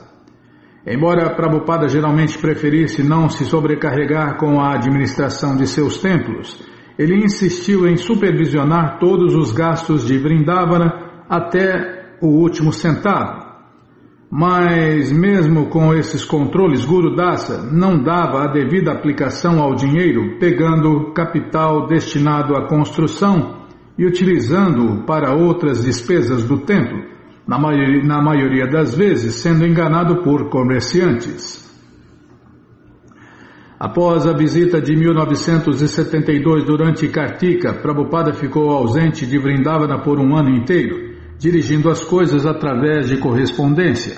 Embora Prabhupada geralmente preferisse não se sobrecarregar com a administração de seus templos, ele insistiu em supervisionar todos os gastos de Vrindavana até o último centavo. Mas mesmo com esses controles, Gurudasa não dava a devida aplicação ao dinheiro, pegando capital destinado à construção e utilizando-o para outras despesas do templo, na maioria das vezes sendo enganado por comerciantes. Após a visita de 1972 durante Kartika, Prabhupada ficou ausente de Vrindavana por um ano inteiro, dirigindo as coisas através de correspondência.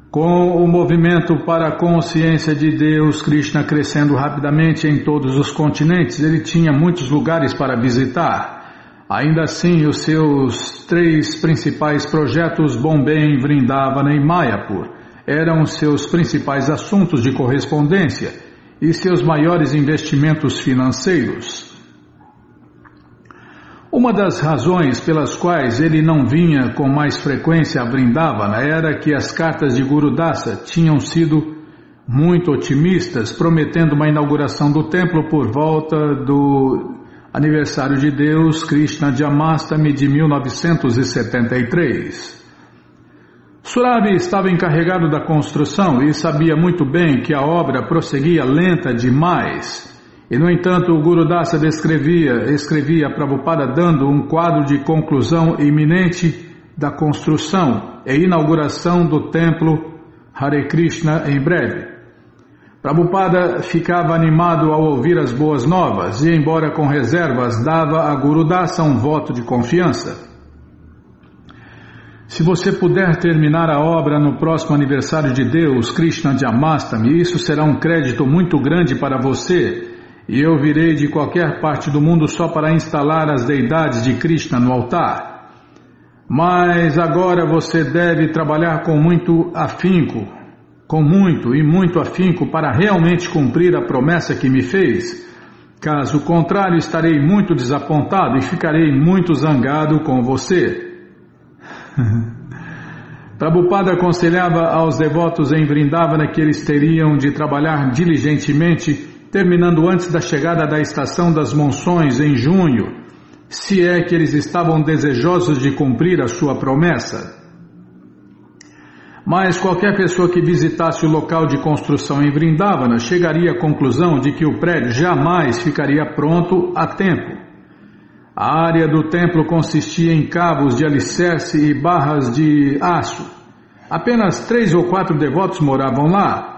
Com o movimento para a consciência de Deus, Krishna crescendo rapidamente em todos os continentes, ele tinha muitos lugares para visitar. Ainda assim, os seus 3 principais projetos, Bombay, Vrindavana e Mayapur, eram seus principais assuntos de correspondência e seus maiores investimentos financeiros. Uma das razões pelas quais ele não vinha com mais frequência a Vrindavana era que as cartas de Gurudasa tinham sido muito otimistas, prometendo uma inauguração do templo por volta do aniversário de Deus, Krishna Janmashtami de 1973. Surabhi estava encarregado da construção e sabia muito bem que a obra prosseguia lenta demais. E, no entanto, o Gurudasa escrevia a Prabhupada dando um quadro de conclusão iminente da construção e inauguração do templo Hare Krishna em breve. Prabhupada ficava animado ao ouvir as boas novas e, embora com reservas, dava a Gurudasa um voto de confiança. Se você puder terminar a obra no próximo aniversário de Deus, Krishna Janmashtami, isso será um crédito muito grande para você. E eu virei de qualquer parte do mundo só para instalar as deidades de Krishna no altar. Mas agora você deve trabalhar com muito afinco para realmente cumprir a promessa que me fez. Caso contrário, estarei muito desapontado e ficarei muito zangado com você. Prabhupada aconselhava aos devotos em Vrindavana que eles teriam de trabalhar diligentemente, terminando antes da chegada da estação das monções em junho, se é que eles estavam desejosos de cumprir a sua promessa. Mas qualquer pessoa que visitasse o local de construção em Vrindavana chegaria à conclusão de que o prédio jamais ficaria pronto a tempo. A área do templo consistia em cabos de alicerce e barras de aço. Apenas 3 ou 4 devotos moravam lá,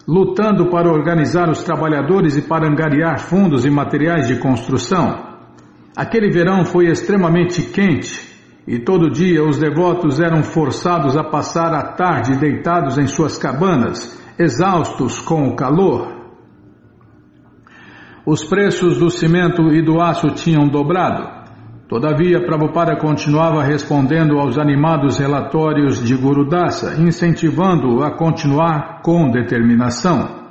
lutando para organizar os trabalhadores e para angariar fundos e materiais de construção. Aquele verão foi extremamente quente e todo dia os devotos eram forçados a passar a tarde deitados em suas cabanas, exaustos com o calor. Os preços do cimento e do aço tinham dobrado. Todavia, Prabhupada continuava respondendo aos animados relatórios de Gurudasa, incentivando-o a continuar com determinação.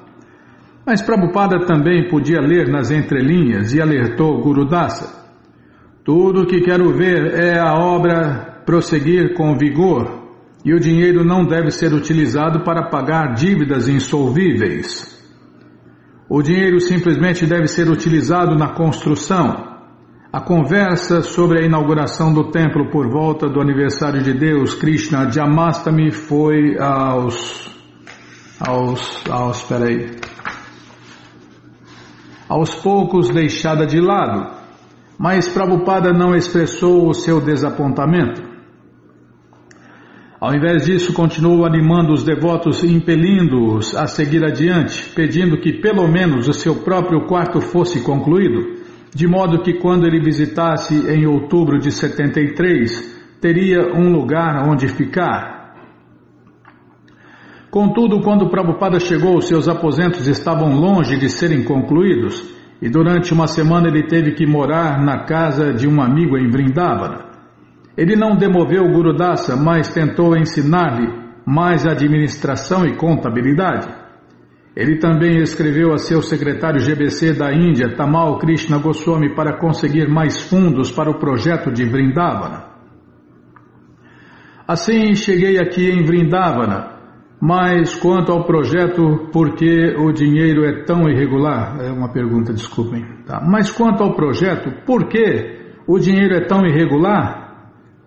Mas Prabhupada também podia ler nas entrelinhas e alertou Gurudasa: tudo o que quero ver é a obra prosseguir com vigor, e o dinheiro não deve ser utilizado para pagar dívidas insolvíveis. O dinheiro simplesmente deve ser utilizado na construção. A conversa sobre a inauguração do templo por volta do aniversário de Deus, Krishna Janmashtami, foi aos poucos deixada de lado, mas Prabhupada não expressou o seu desapontamento. Ao invés disso, continuou animando os devotos e impelindo-os a seguir adiante, pedindo que pelo menos o seu próprio quarto fosse concluído, de modo que quando ele visitasse em outubro de 73, teria um lugar onde ficar. Contudo, quando Prabhupada chegou, seus aposentos estavam longe de serem concluídos, e durante uma semana ele teve que morar na casa de um amigo em Vrindavana. Ele não demoveu o Gurudasa, mas tentou ensinar-lhe mais administração e contabilidade. Ele também escreveu a seu secretário GBC da Índia, Tamal Krishna Goswami, para conseguir mais fundos para o projeto de Vrindavana. Assim, cheguei aqui em Vrindavana, mas quanto ao projeto, por que o dinheiro é tão irregular? É uma pergunta, desculpem. Tá. Mas quanto ao projeto, por que o dinheiro é tão irregular?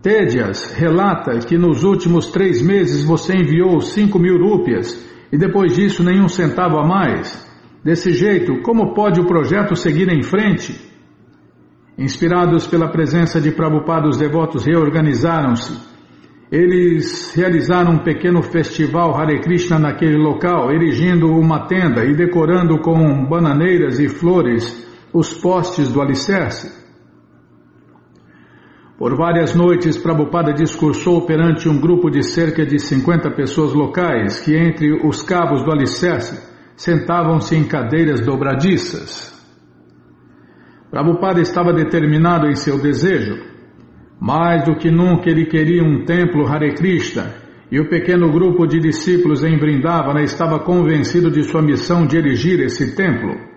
Tédias relata que nos últimos 3 meses você enviou 5.000 rúpias e depois disso nenhum centavo a mais. Desse jeito, como pode o projeto seguir em frente? Inspirados pela presença de Prabhupada, os devotos reorganizaram-se. Eles realizaram um pequeno festival Hare Krishna naquele local, erigindo uma tenda e decorando com bananeiras e flores os postes do alicerce. Por várias noites, Prabhupada discursou perante um grupo de cerca de 50 pessoas locais, que entre os cabos do alicerce sentavam-se em cadeiras dobradiças. Prabhupada estava determinado em seu desejo. Mais do que nunca ele queria um templo Hare Krishna, e o pequeno grupo de discípulos em Vrindavana estava convencido de sua missão de erigir esse templo.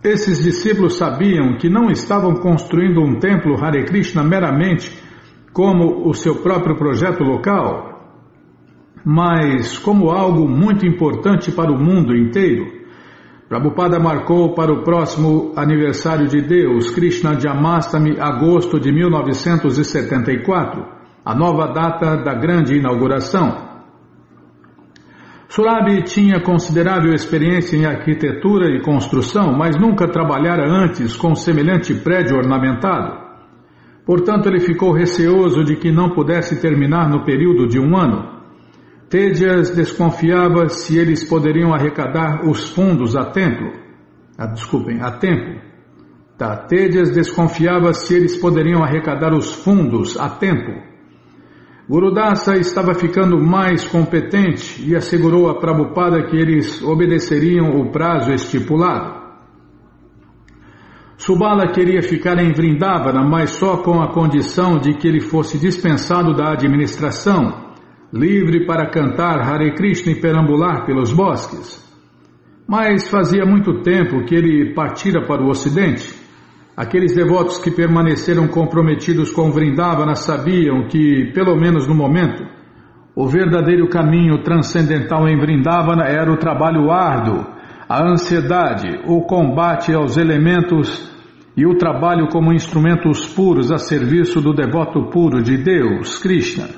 Esses discípulos sabiam que não estavam construindo um templo Hare Krishna meramente como o seu próprio projeto local, mas como algo muito importante para o mundo inteiro. Prabhupada marcou para o próximo aniversário de Deus, Krishna Janmashtami, agosto de 1974, a nova data da grande inauguração. Surabhi tinha considerável experiência em arquitetura e construção, mas nunca trabalhara antes com semelhante prédio ornamentado. Portanto, ele ficou receoso de que não pudesse terminar no período de 1 ano. Tédias desconfiava se eles poderiam arrecadar os fundos a tempo. Tédias desconfiava se eles poderiam arrecadar os fundos a tempo. Gurudasa estava ficando mais competente e assegurou a Prabhupada que eles obedeceriam o prazo estipulado. Subala queria ficar em Vrindavana, mas só com a condição de que ele fosse dispensado da administração, livre para cantar Hare Krishna e perambular pelos bosques. Mas fazia muito tempo que ele partira para o ocidente. Aqueles devotos que permaneceram comprometidos com Vrindavana sabiam que, pelo menos no momento, o verdadeiro caminho transcendental em Vrindavana era o trabalho árduo, a ansiedade, o combate aos elementos e o trabalho como instrumentos puros a serviço do devoto puro de Deus, Krishna.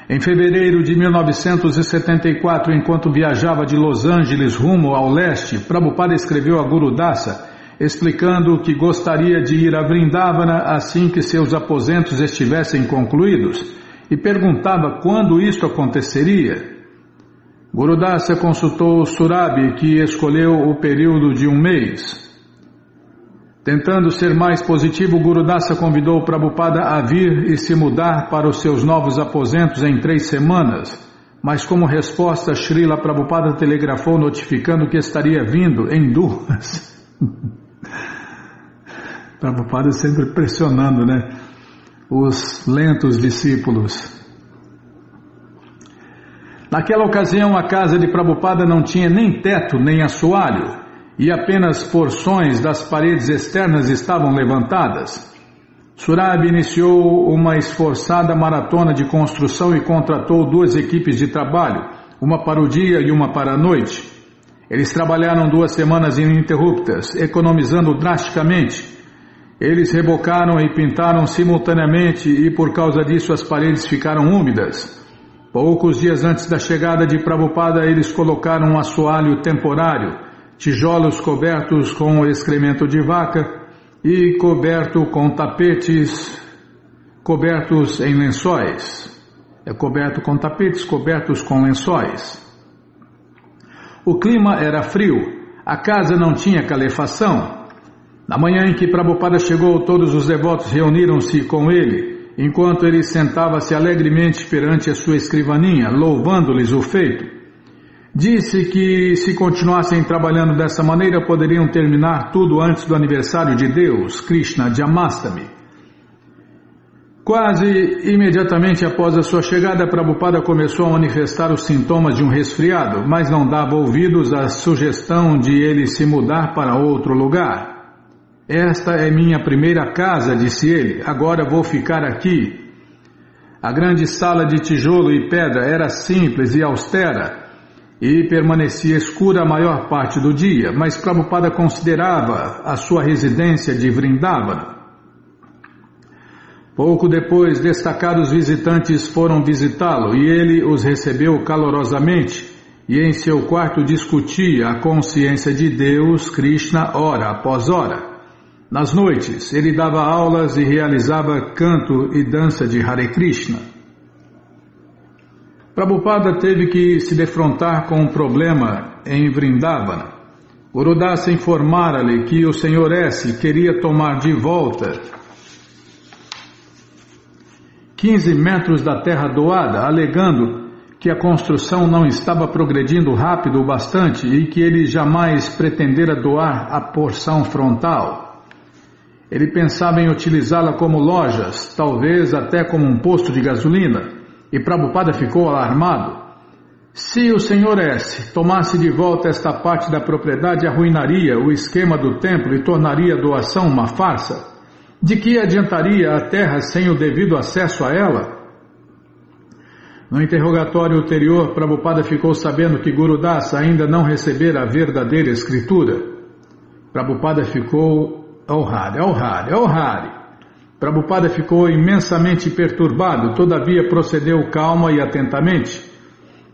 Em fevereiro de 1974, enquanto viajava de Los Angeles rumo ao leste, Prabhupada escreveu a Gurudasa, explicando que gostaria de ir a Vrindavana assim que seus aposentos estivessem concluídos, e perguntava quando isto aconteceria. Gurudasa consultou Surabhi, que escolheu o período de 1 mês. Tentando ser mais positivo, Gurudasa convidou Prabhupada a vir e se mudar para os seus novos aposentos em 3 semanas, mas como resposta, Srila Prabhupada telegrafou notificando que estaria vindo em 2. Prabhupada sempre pressionando, os lentos discípulos. Naquela ocasião, a casa de Prabhupada não tinha nem teto nem assoalho, e apenas porções das paredes externas estavam levantadas. Surabhi iniciou uma esforçada maratona de construção e contratou 2 equipes de trabalho, uma para o dia e uma para a noite. Eles trabalharam 2 semanas ininterruptas, economizando drasticamente. Eles rebocaram e pintaram simultaneamente e por causa disso as paredes ficaram úmidas. Poucos dias antes da chegada de Prabhupada, eles colocaram um assoalho temporário, tijolos cobertos com excremento de vaca e coberto com tapetes cobertos em lençóis. Coberto com tapetes cobertos com lençóis. O clima era frio, a casa não tinha calefação. Na manhã em que Prabhupada chegou, todos os devotos reuniram-se com ele, enquanto ele sentava-se alegremente perante a sua escrivaninha, louvando-lhes o feito. Disse que se continuassem trabalhando dessa maneira, poderiam terminar tudo antes do aniversário de Deus, Krishna Janmashtami. Quase imediatamente após a sua chegada, Prabhupada começou a manifestar os sintomas de um resfriado, mas não dava ouvidos à sugestão de ele se mudar para outro lugar. Esta é minha primeira casa, disse ele, agora vou ficar aqui. A grande sala de tijolo e pedra era simples e austera e permanecia escura a maior parte do dia, mas Prabhupada considerava a sua residência de Vrindavana. Pouco depois, destacados visitantes foram visitá-lo e ele os recebeu calorosamente e em seu quarto discutia a consciência de Deus, Krishna, hora após hora. Nas noites, ele dava aulas e realizava canto e dança de Hare Krishna. Prabhupada teve que se defrontar com um problema em Vrindavana. Gurudasa informara-lhe que o Sr. S. queria tomar de volta 15 metros da terra doada, alegando que a construção não estava progredindo rápido o bastante e que ele jamais pretendera doar a porção frontal. Ele pensava em utilizá-la como lojas, talvez até como um posto de gasolina, e Prabhupada ficou alarmado. Se o Sr. S. tomasse de volta esta parte da propriedade, arruinaria o esquema do templo e tornaria a doação uma farsa. De que adiantaria a terra sem o devido acesso a ela? No interrogatório ulterior, Prabhupada ficou sabendo que Gurudasa ainda não recebera a verdadeira escritura. Prabhupada ficou... Prabhupada ficou imensamente perturbado, todavia procedeu calma e atentamente.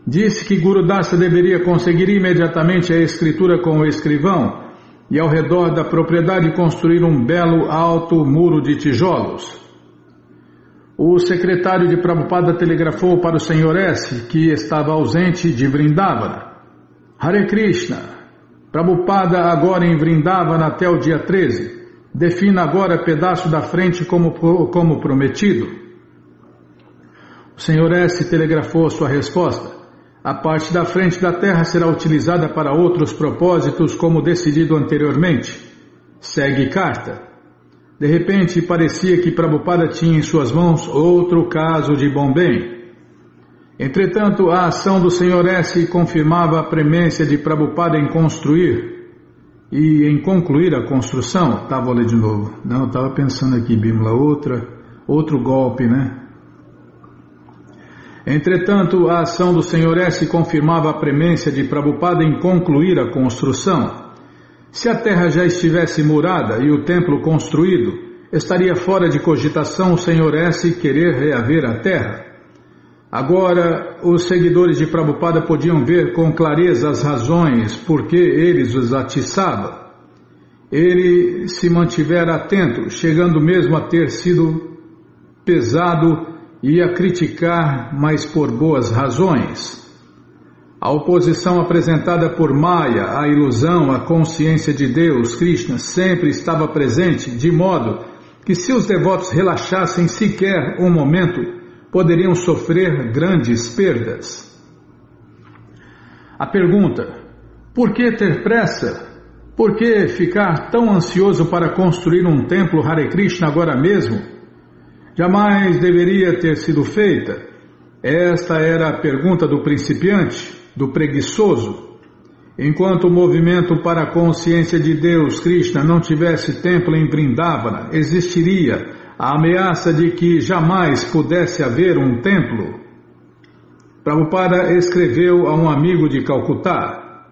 Disse que Gurudasa deveria conseguir imediatamente a escritura com o escrivão e ao redor da propriedade construir um belo alto muro de tijolos. O secretário de Prabhupada telegrafou para o Sr. S., que estava ausente de Vrindavana. Hare Krishna, Prabhupada agora em Vrindavana até o dia 13. Defina agora pedaço da frente como prometido. O Sr. S. telegrafou sua resposta. A parte da frente da terra será utilizada para outros propósitos como decidido anteriormente. Segue carta. De repente, parecia que Prabhupada tinha em suas mãos outro caso de Bombém. Entretanto, a ação do Sr. S. confirmava a premência de Prabhupada em construir e em concluir a construção. Vou ler de novo. Não, estava pensando aqui, Bimala, outro golpe, né? Entretanto, a ação do Sr. S. confirmava a premência de Prabhupada em concluir a construção. Se a terra já estivesse murada e o templo construído, estaria fora de cogitação o Sr. S. querer reaver a terra. Agora, os seguidores de Prabhupada podiam ver com clareza as razões por que eles os atiçava. Ele se mantivera atento, chegando mesmo a ter sido pesado e a criticar, mas por boas razões. A oposição apresentada por Maya, a ilusão, a consciência de Deus, Krishna, sempre estava presente, de modo que se os devotos relaxassem sequer um momento, poderiam sofrer grandes perdas. A pergunta: por que ter pressa? Por que ficar tão ansioso para construir um templo Hare Krishna agora mesmo? Jamais deveria ter sido feita. Esta era a pergunta do principiante, do preguiçoso. Enquanto o movimento para a consciência de Deus, Krishna, não tivesse templo em Vrindavana, existiria a ameaça de que jamais pudesse haver um templo. Prabhupada escreveu a um amigo de Calcutá: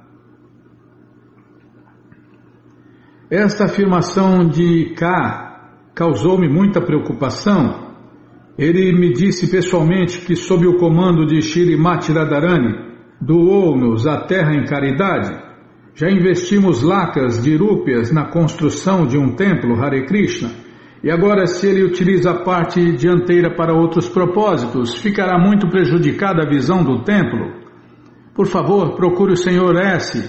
Esta afirmação de K causou-me muita preocupação. Ele me disse pessoalmente que, sob o comando de Shrimati Radharani, doou-nos a terra em caridade. Já investimos lakhas de rúpias na construção de um templo, Hare Krishna, e agora, se ele utiliza a parte dianteira para outros propósitos, ficará muito prejudicada a visão do templo. Por favor, procure o Sr. S.,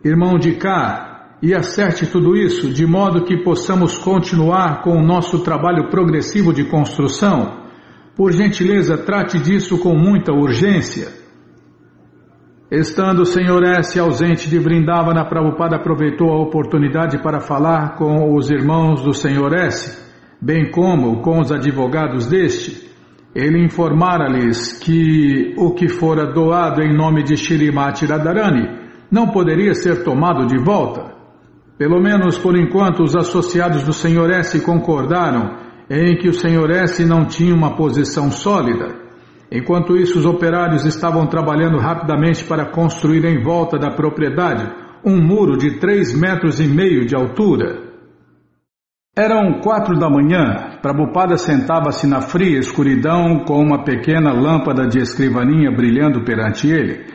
irmão de K, e acerte tudo isso, de modo que possamos continuar com o nosso trabalho progressivo de construção. Por gentileza, trate disso com muita urgência. Estando o Sr. S. ausente de Vrindavana, Prabhupada aproveitou a oportunidade para falar com os irmãos do Sr. S., bem como com os advogados deste. Ele informara-lhes que o que fora doado em nome de Shrimati Radharani não poderia ser tomado de volta. Pelo menos por enquanto, os associados do Sr. S. concordaram em que o Sr. S. não tinha uma posição sólida. Enquanto isso, os operários estavam trabalhando rapidamente para construir em volta da propriedade um muro de 3,5 metros de altura. Eram 4 da manhã. Prabhupada sentava-se na fria escuridão com uma pequena lâmpada de escrivaninha brilhando perante ele.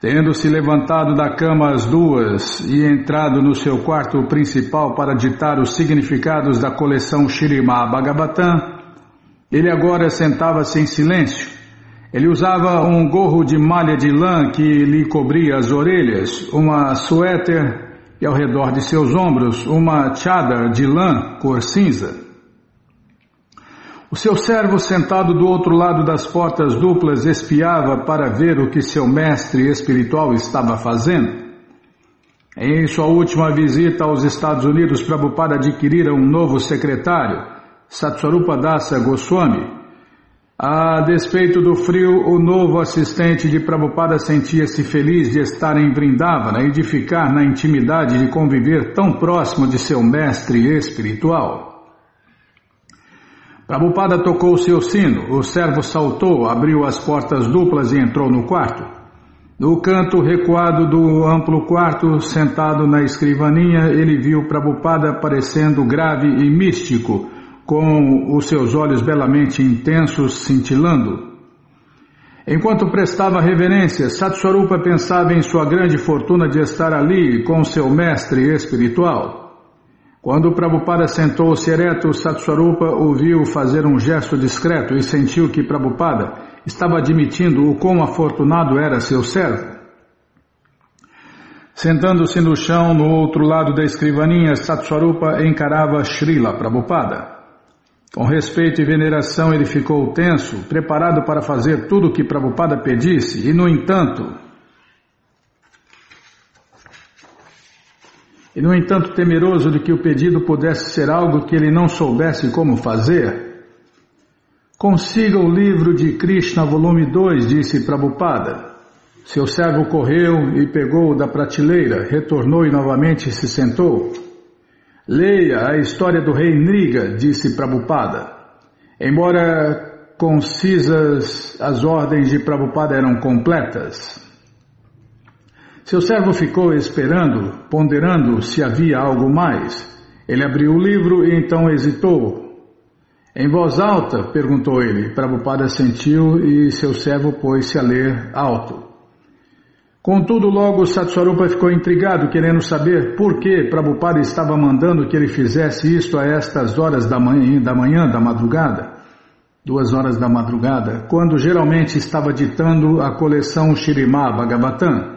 Tendo se levantado da cama às 2 e entrado no seu quarto principal para ditar os significados da coleção Śrīmad Bhagavatam, ele agora sentava-se em silêncio. Ele usava um gorro de malha de lã que lhe cobria as orelhas, uma suéter e ao redor de seus ombros uma chadar de lã cor cinza. O seu servo, sentado do outro lado das portas duplas, espiava para ver o que seu mestre espiritual estava fazendo. Em sua última visita aos Estados Unidos, Prabhupada adquirira um novo secretário, Satsvarupa Dasa Goswami. A despeito do frio, o novo assistente de Prabhupada sentia-se feliz de estar em Vrindavana e de ficar na intimidade de conviver tão próximo de seu mestre espiritual. Prabhupada tocou seu sino, o servo saltou, abriu as portas duplas e entrou no quarto. No canto recuado do amplo quarto, sentado na escrivaninha, ele viu Prabhupada parecendo grave e místico, com os seus olhos belamente intensos cintilando. Enquanto prestava reverência, Satsvarupa pensava em sua grande fortuna de estar ali com seu mestre espiritual. Quando Prabhupada sentou-se ereto, Satsvarupa ouviu fazer um gesto discreto e sentiu que Prabhupada estava admitindo o quão afortunado era seu servo. Sentando-se no chão, no outro lado da escrivaninha, Satsvarupa encarava Srila Prabhupada. Com respeito e veneração, ele ficou tenso, preparado para fazer tudo o que Prabhupada pedisse, e no entanto temeroso de que o pedido pudesse ser algo que ele não soubesse como fazer. Consiga o livro de Krishna, volume 2, disse Prabhupada. Seu servo correu e pegou-o da prateleira, retornou e novamente se sentou. Leia a história do rei Nriga, disse Prabhupada. Embora concisas, as ordens de Prabhupada eram completas. Seu servo ficou esperando, ponderando se havia algo mais. Ele abriu o livro e então hesitou. Em voz alta, perguntou ele. Prabhupada assentiu e seu servo pôs-se a ler alto. Contudo, logo Satsvarupa ficou intrigado, querendo saber por que Prabhupada estava mandando que ele fizesse isto a estas horas da madrugada, 2 horas da madrugada, quando geralmente estava ditando a coleção Śrīmad Bhagavatam.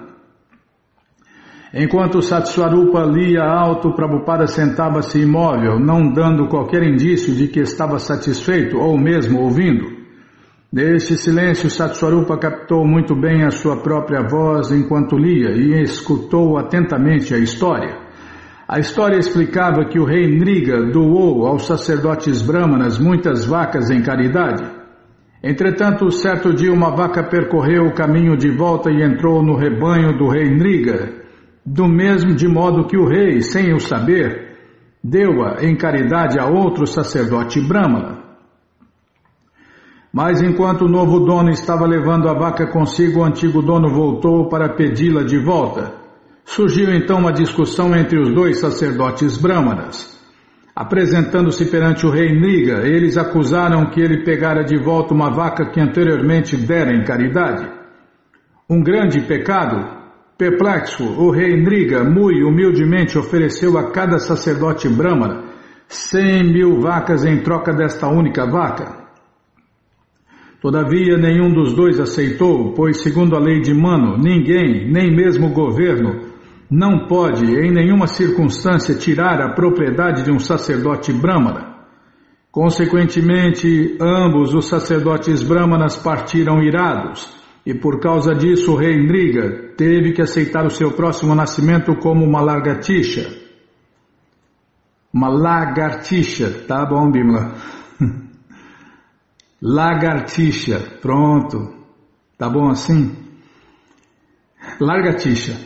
Enquanto Satsvarupa lia alto, Prabhupada sentava-se imóvel, não dando qualquer indício de que estava satisfeito ou mesmo ouvindo. Deste silêncio, Satsvarupa captou muito bem a sua própria voz enquanto lia e escutou atentamente a história. A história explicava que o rei Nriga doou aos sacerdotes brahmanas muitas vacas em caridade. Entretanto, certo dia uma vaca percorreu o caminho de volta e entrou no rebanho do rei Nriga, de modo que o rei, sem o saber, deu-a em caridade a outro sacerdote brahmana. Mas enquanto o novo dono estava levando a vaca consigo, o antigo dono voltou para pedi-la de volta. Surgiu então uma discussão entre os dois sacerdotes brâmanas. Apresentando-se perante o rei Nriga, eles acusaram que ele pegara de volta uma vaca que anteriormente dera em caridade. Um grande pecado. Perplexo, o rei Nriga, muito humildemente, ofereceu a cada sacerdote brâmana 100.000 vacas em troca desta única vaca. Todavia, nenhum dos dois aceitou, pois, segundo a lei de Manu, ninguém, nem mesmo o governo, não pode, em nenhuma circunstância, tirar a propriedade de um sacerdote brâmana. Consequentemente, ambos os sacerdotes brâmanas partiram irados, e por causa disso o rei Nriga teve que aceitar o seu próximo nascimento como uma lagartixa. Uma lagartixa, tá bom, Bimala? Lagartixa, pronto. Tá bom assim? Lagartixa.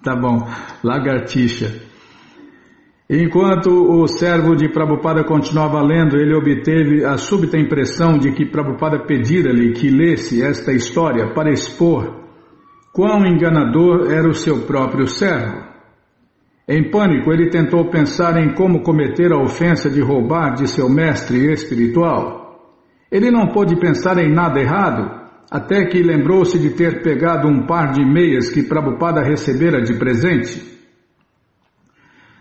Tá bom, lagartixa. Enquanto o servo de Prabhupada continuava lendo, ele obteve a súbita impressão de que Prabhupada pedira-lhe que lesse esta história para expor quão enganador era o seu próprio servo. Em pânico, ele tentou pensar em como cometer a ofensa de roubar de seu mestre espiritual. Ele não pôde pensar em nada errado, até que lembrou-se de ter pegado um par de meias que Prabhupada recebera de presente.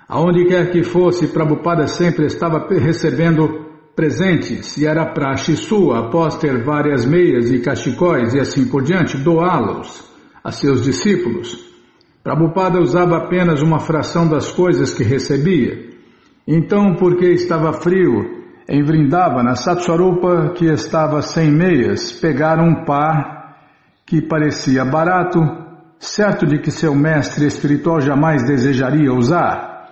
Aonde quer que fosse, Prabhupada sempre estava recebendo presentes, e era praxe sua, após ter várias meias e cachecóis e assim por diante, doá-los a seus discípulos. Prabhupada usava apenas uma fração das coisas que recebia. Então, porque estava frio, em Vrindavana, Satswarupa, que estava sem meias, pegaram um par que parecia barato, certo de que seu mestre espiritual jamais desejaria usar.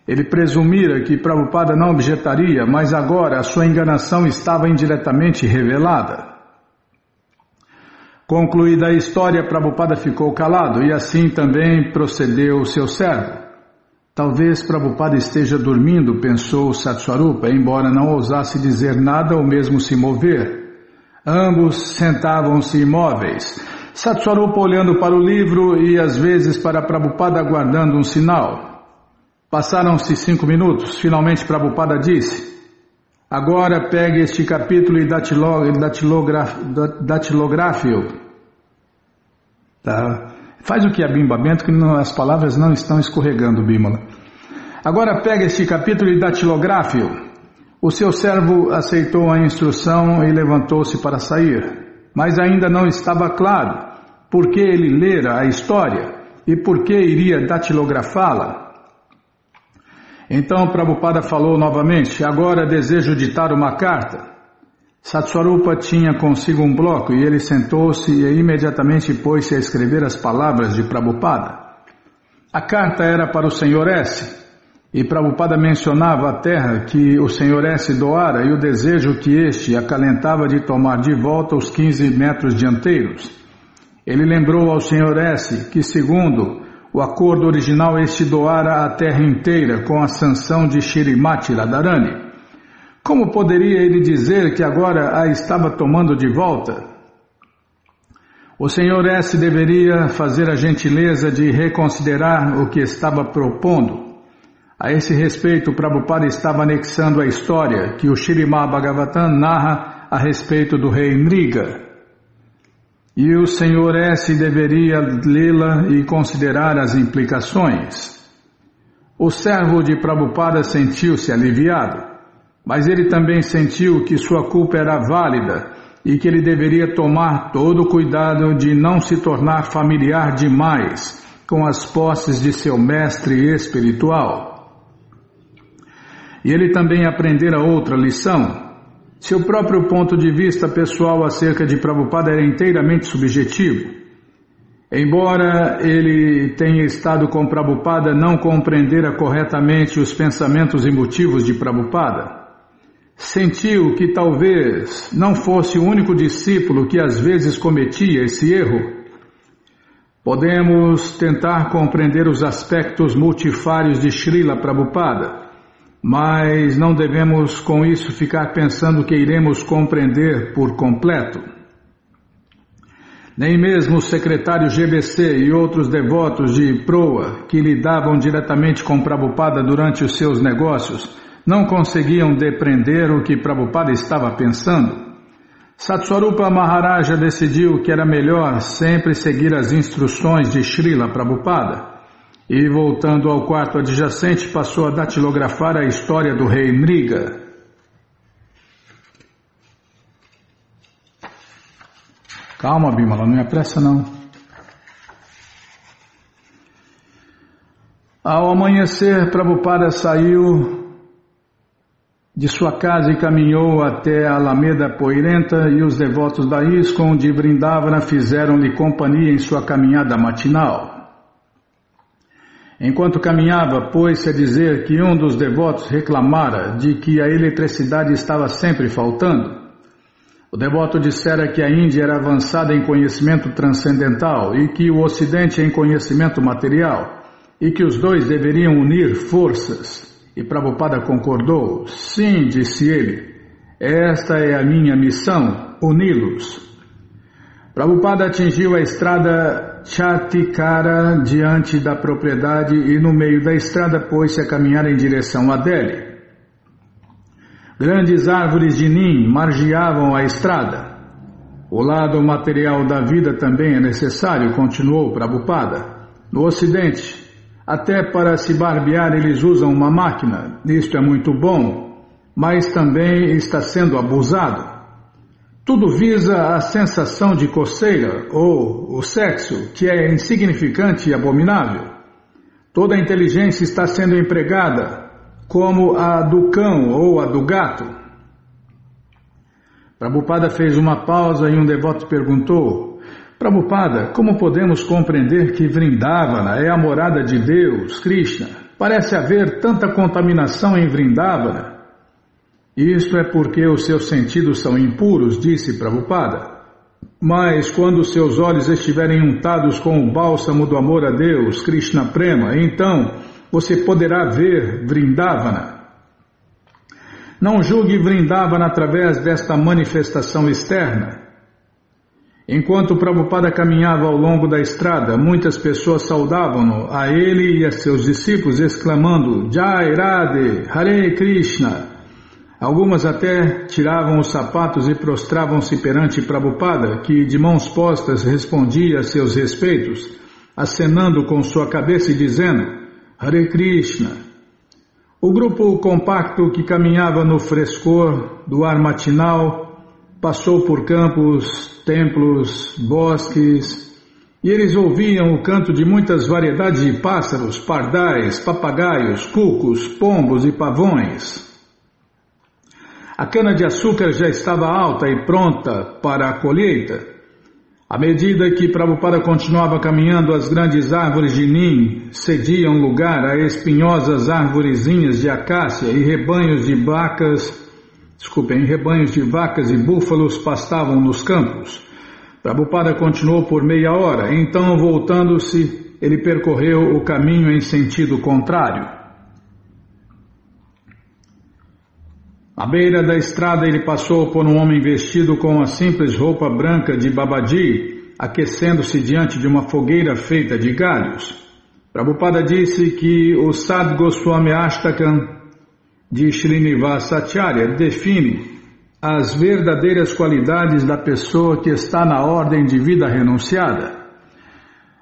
Ele presumira que Prabhupada não objetaria, mas agora a sua enganação estava indiretamente revelada. Concluída a história, Prabhupada ficou calado e assim também procedeu seu servo. Talvez Prabhupada esteja dormindo, pensou Satswarupa, embora não ousasse dizer nada ou mesmo se mover. Ambos sentavam-se imóveis. Satswarupa olhando para o livro e às vezes para Prabhupada aguardando um sinal. Passaram-se 5 minutos. Finalmente Prabhupada disse: agora pegue este capítulo e datilográfio. Tá. Faz o que é Bimba Bento, que as palavras não estão escorregando, Bimala. Agora pegue este capítulo e datilográfio. O seu servo aceitou a instrução e levantou-se para sair. Mas ainda não estava claro por que ele lera a história e por que iria datilografá-la. Então Prabhupada falou novamente: agora desejo ditar uma carta. Satswarupa tinha consigo um bloco e ele sentou-se e imediatamente pôs-se a escrever as palavras de Prabhupada. A carta era para o Sr. S. E Prabhupada mencionava a terra que o Sr. S. doara e o desejo que este acalentava de tomar de volta os 15 metros dianteiros. Ele lembrou ao Sr. S. que, segundo o acordo original, este doara a terra inteira com a sanção de Shrimati Radharani. Como poderia ele dizer que agora a estava tomando de volta? O Sr. S. deveria fazer a gentileza de reconsiderar o que estava propondo. A esse respeito, Prabhupada estava anexando a história que o Śrīmad Bhagavatam narra a respeito do rei Nriga. E o Sr. S. deveria lê-la e considerar as implicações. O servo de Prabhupada sentiu-se aliviado, mas ele também sentiu que sua culpa era válida e que ele deveria tomar todo o cuidado de não se tornar familiar demais com as posses de seu mestre espiritual. E ele também aprendera outra lição. Seu próprio ponto de vista pessoal acerca de Prabhupada era inteiramente subjetivo. Embora ele tenha estado com Prabhupada, não compreendera corretamente os pensamentos e motivos de Prabhupada. Sentiu que talvez não fosse o único discípulo que às vezes cometia esse erro. Podemos tentar compreender os aspectos multifários de Srila Prabhupada, mas não devemos com isso ficar pensando que iremos compreender por completo. Nem mesmo o secretário GBC e outros devotos de proa que lidavam diretamente com Prabhupada durante os seus negócios não conseguiam depreender o que Prabhupada estava pensando. Satswarupa Maharaja decidiu que era melhor sempre seguir as instruções de Srila Prabhupada e, voltando ao quarto adjacente, passou a datilografar a história do rei Nriga. Calma, Bimala, não me apressa não. Ao amanhecer, Prabhupada saiu de sua casa e caminhou até a Alameda Poirenta, e os devotos da ISKCON de Vrindavana fizeram-lhe companhia em sua caminhada matinal. Enquanto caminhava, pôs-se a dizer que um dos devotos reclamara de que a eletricidade estava sempre faltando. O devoto dissera que a Índia era avançada em conhecimento transcendental e que o Ocidente em conhecimento material, e que os dois deveriam unir forças. E Prabhupada concordou. Sim, disse ele, esta é a minha missão, uni-los. Prabhupada atingiu a estrada Chatikara diante da propriedade e no meio da estrada pôs-se a caminhar em direção a Delhi. Grandes árvores de nim margeavam a estrada. O lado material da vida também é necessário, continuou Prabhupada. No Ocidente, até para se barbear eles usam uma máquina. Isto é muito bom, mas também está sendo abusado. Tudo visa a sensação de coceira ou o sexo, que é insignificante e abominável. Toda a inteligência está sendo empregada como a do cão ou a do gato. Prabhupada fez uma pausa e um devoto perguntou: Prabhupada, como podemos compreender que Vrindavana é a morada de Deus, Krishna? Parece haver tanta contaminação em Vrindavana. Isto é porque os seus sentidos são impuros, disse Prabhupada. Mas quando seus olhos estiverem untados com o bálsamo do amor a Deus, Krishna Prema, então você poderá ver Vrindavana. Não julgue Vrindavana através desta manifestação externa. Enquanto Prabhupada caminhava ao longo da estrada, muitas pessoas saudavam-no, a ele e a seus discípulos, exclamando, Jai Radhe, Hare Krishna. Algumas até tiravam os sapatos e prostravam-se perante Prabhupada, que de mãos postas respondia a seus respeitos, acenando com sua cabeça e dizendo, Hare Krishna. O grupo compacto que caminhava no frescor do ar matinal passou por campos, templos, bosques, e eles ouviam o canto de muitas variedades de pássaros, pardais, papagaios, cucos, pombos e pavões. A cana-de-açúcar já estava alta e pronta para a colheita. À medida que Prabhupada continuava caminhando, as grandes árvores de nim cediam lugar a espinhosas arvorezinhas de acácia e rebanhos de vacas e búfalos pastavam nos campos. Prabhupada continuou por meia hora, então, voltando-se, ele percorreu o caminho em sentido contrário. À beira da estrada ele passou por um homem vestido com uma simples roupa branca de babadi, aquecendo-se diante de uma fogueira feita de galhos. Prabhupada disse que o Sad Goswami Ashtakam de Srinivasacharya define as verdadeiras qualidades da pessoa que está na ordem de vida renunciada.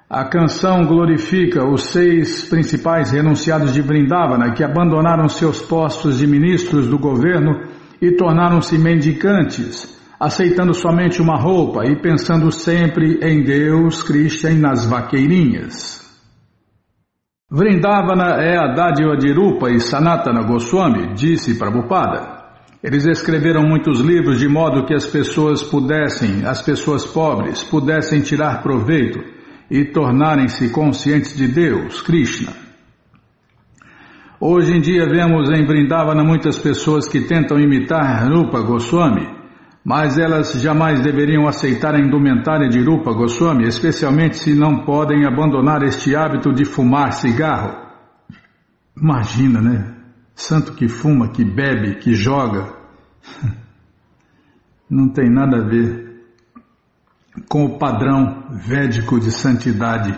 A canção glorifica os 6 principais renunciados de Vrindavana que abandonaram seus postos de ministros do governo e tornaram-se mendicantes, aceitando somente uma roupa e pensando sempre em Deus, Krishna e nas vaqueirinhas. Vrindavana é a dádiva de Rupa e Sanatana Goswami, disse Prabhupada. Eles escreveram muitos livros de modo que as pessoas pobres, pudessem tirar proveito e tornarem-se conscientes de Deus, Krishna. Hoje em dia vemos em Vrindavana muitas pessoas que tentam imitar Rupa Goswami, mas elas jamais deveriam aceitar a indumentária de Rupa Goswami, especialmente se não podem abandonar este hábito de fumar cigarro. Imagina, né? Santo que fuma, que bebe, que joga. Não tem nada a ver. com o padrão védico de santidade.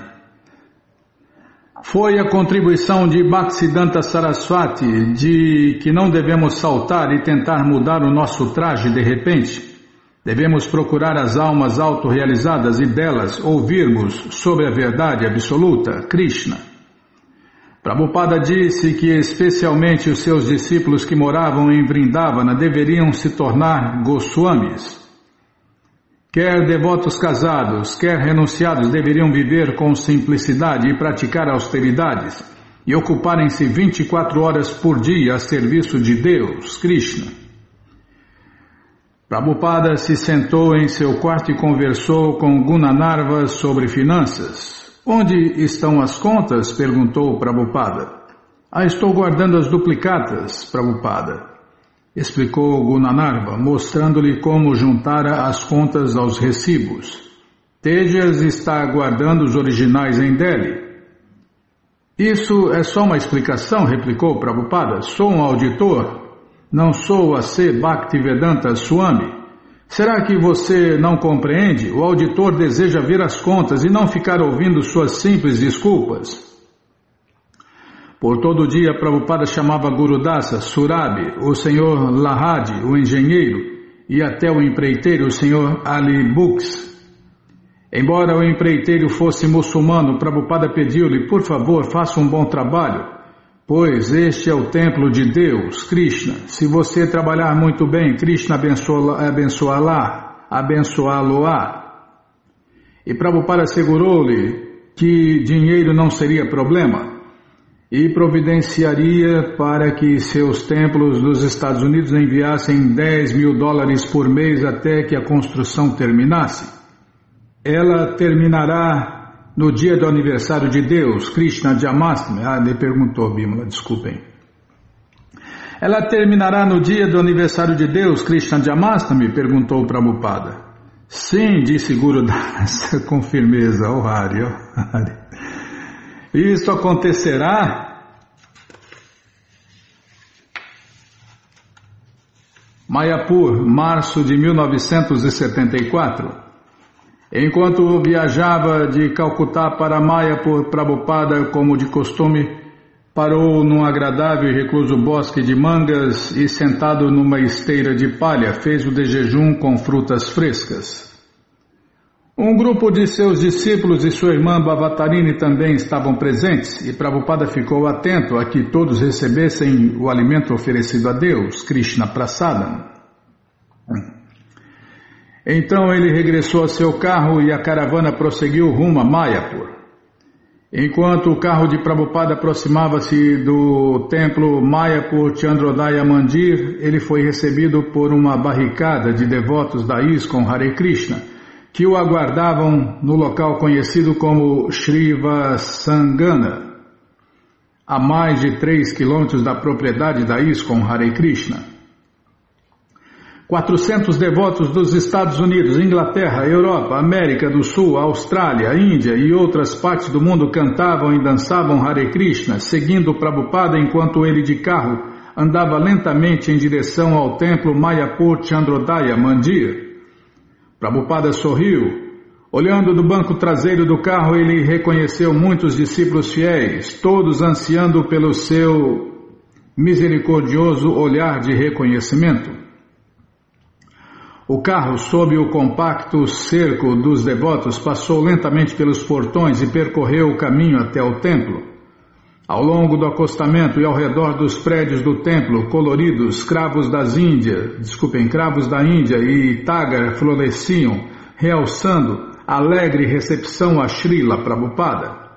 Foi a contribuição de Bhaktisiddhanta Saraswati de que não devemos saltar e tentar mudar o nosso traje de repente. Devemos procurar as almas autorrealizadas e delas ouvirmos sobre a verdade absoluta, Krishna. Prabhupada disse que especialmente os seus discípulos que moravam em Vrindavana deveriam se tornar Goswamis. Quer devotos casados, quer renunciados deveriam viver com simplicidade e praticar austeridades e ocuparem-se 24 horas por dia a serviço de Deus, Krishna. Prabhupada se sentou em seu quarto e conversou com Gunanarva sobre finanças. Onde estão as contas? Perguntou Prabhupada. Estou guardando as duplicatas, Prabhupada. Explicou Gunanarva, mostrando-lhe como juntara as contas aos recibos. Tejas está guardando os originais em Delhi. Isso é só uma explicação, replicou Prabhupada. Sou um auditor, não sou a C. Bhaktivedanta Swami. Será que você não compreende? O auditor deseja ver as contas e não ficar ouvindo suas simples desculpas. Por todo o dia, Prabhupada chamava Gurudasa, Surabi, o senhor Lahadi, o engenheiro, e até o empreiteiro, o senhor Ali Bux. Embora o empreiteiro fosse muçulmano, Prabhupada pediu-lhe, por favor, faça um bom trabalho, pois este é o templo de Deus, Krishna. Se você trabalhar muito bem, Krishna abençoá-lo-á. E Prabhupada assegurou-lhe que dinheiro não seria problema e providenciaria para que seus templos dos Estados Unidos enviassem $10.000 por mês até que a construção terminasse. Ela terminará no dia do aniversário de Deus, Krishna Janmashtami. Me perguntou, Bimala, desculpem. Ela terminará no dia do aniversário de Deus, Krishna Janmashtami? Perguntou Prabhupada. Sim, disse Gurudasa com firmeza. Hari. Isso acontecerá? Mayapur, março de 1974. Enquanto viajava de Calcutá para Mayapur, Prabhupada, como de costume, parou num agradável e recluso bosque de mangas e, sentado numa esteira de palha, fez o de jejum com frutas frescas. Um grupo de seus discípulos e sua irmã Bhavatarini também estavam presentes e Prabhupada ficou atento a que todos recebessem o alimento oferecido a Deus, Krishna Prasadam. Então ele regressou a seu carro e a caravana prosseguiu rumo a Mayapur. Enquanto o carro de Prabhupada aproximava-se do templo Mayapur Chandrodaya Mandir, ele foi recebido por uma barricada de devotos da ISKCON Hare Krishna, que o aguardavam no local conhecido como Srivasangana, a mais de 3 quilômetros da propriedade da ISKCON Hare Krishna. 400 devotos dos Estados Unidos, Inglaterra, Europa, América do Sul, Austrália, Índia e outras partes do mundo cantavam e dançavam Hare Krishna, seguindo Prabhupada enquanto ele de carro andava lentamente em direção ao templo Mayapur Chandrodaya Mandir. Prabhupada sorriu. Olhando do banco traseiro do carro, ele reconheceu muitos discípulos fiéis, todos ansiando pelo seu misericordioso olhar de reconhecimento. O carro, sob o compacto cerco dos devotos, passou lentamente pelos portões e percorreu o caminho até o templo. Ao longo do acostamento e ao redor dos prédios do templo, coloridos cravos da Índia e Tagar floresciam, realçando alegre recepção a Srila Prabhupada.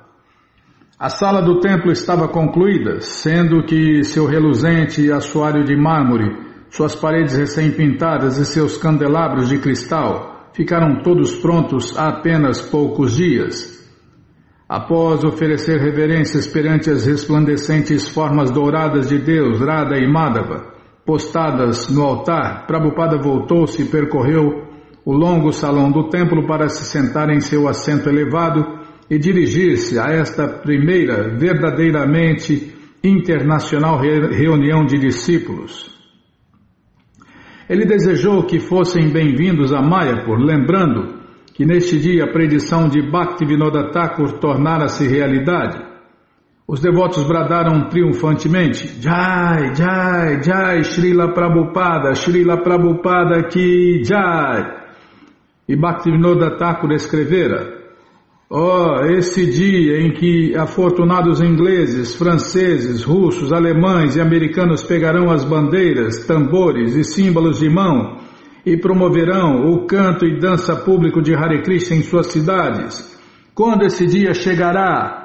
A sala do templo estava concluída, sendo que seu reluzente assoalho de mármore, suas paredes recém-pintadas e seus candelabros de cristal ficaram todos prontos há apenas poucos dias. Após oferecer reverências perante as resplandecentes formas douradas de Deus, Radha e Madhava, postadas no altar, Prabhupada voltou-se e percorreu o longo salão do templo para se sentar em seu assento elevado e dirigir-se a esta primeira verdadeiramente internacional reunião de discípulos. Ele desejou que fossem bem-vindos a Mayapur, lembrando que neste dia a predição de Bhaktivinoda Thakur tornara-se realidade. Os devotos bradaram triunfantemente: Jai, Jai, Jai, Srila Prabhupada ki Jai. E Bhaktivinoda Thakur escrevera: esse dia em que afortunados ingleses, franceses, russos, alemães e americanos pegarão as bandeiras, tambores e símbolos de mão e promoverão o canto e dança público de Hare Krishna em suas cidades. Quando esse dia chegará?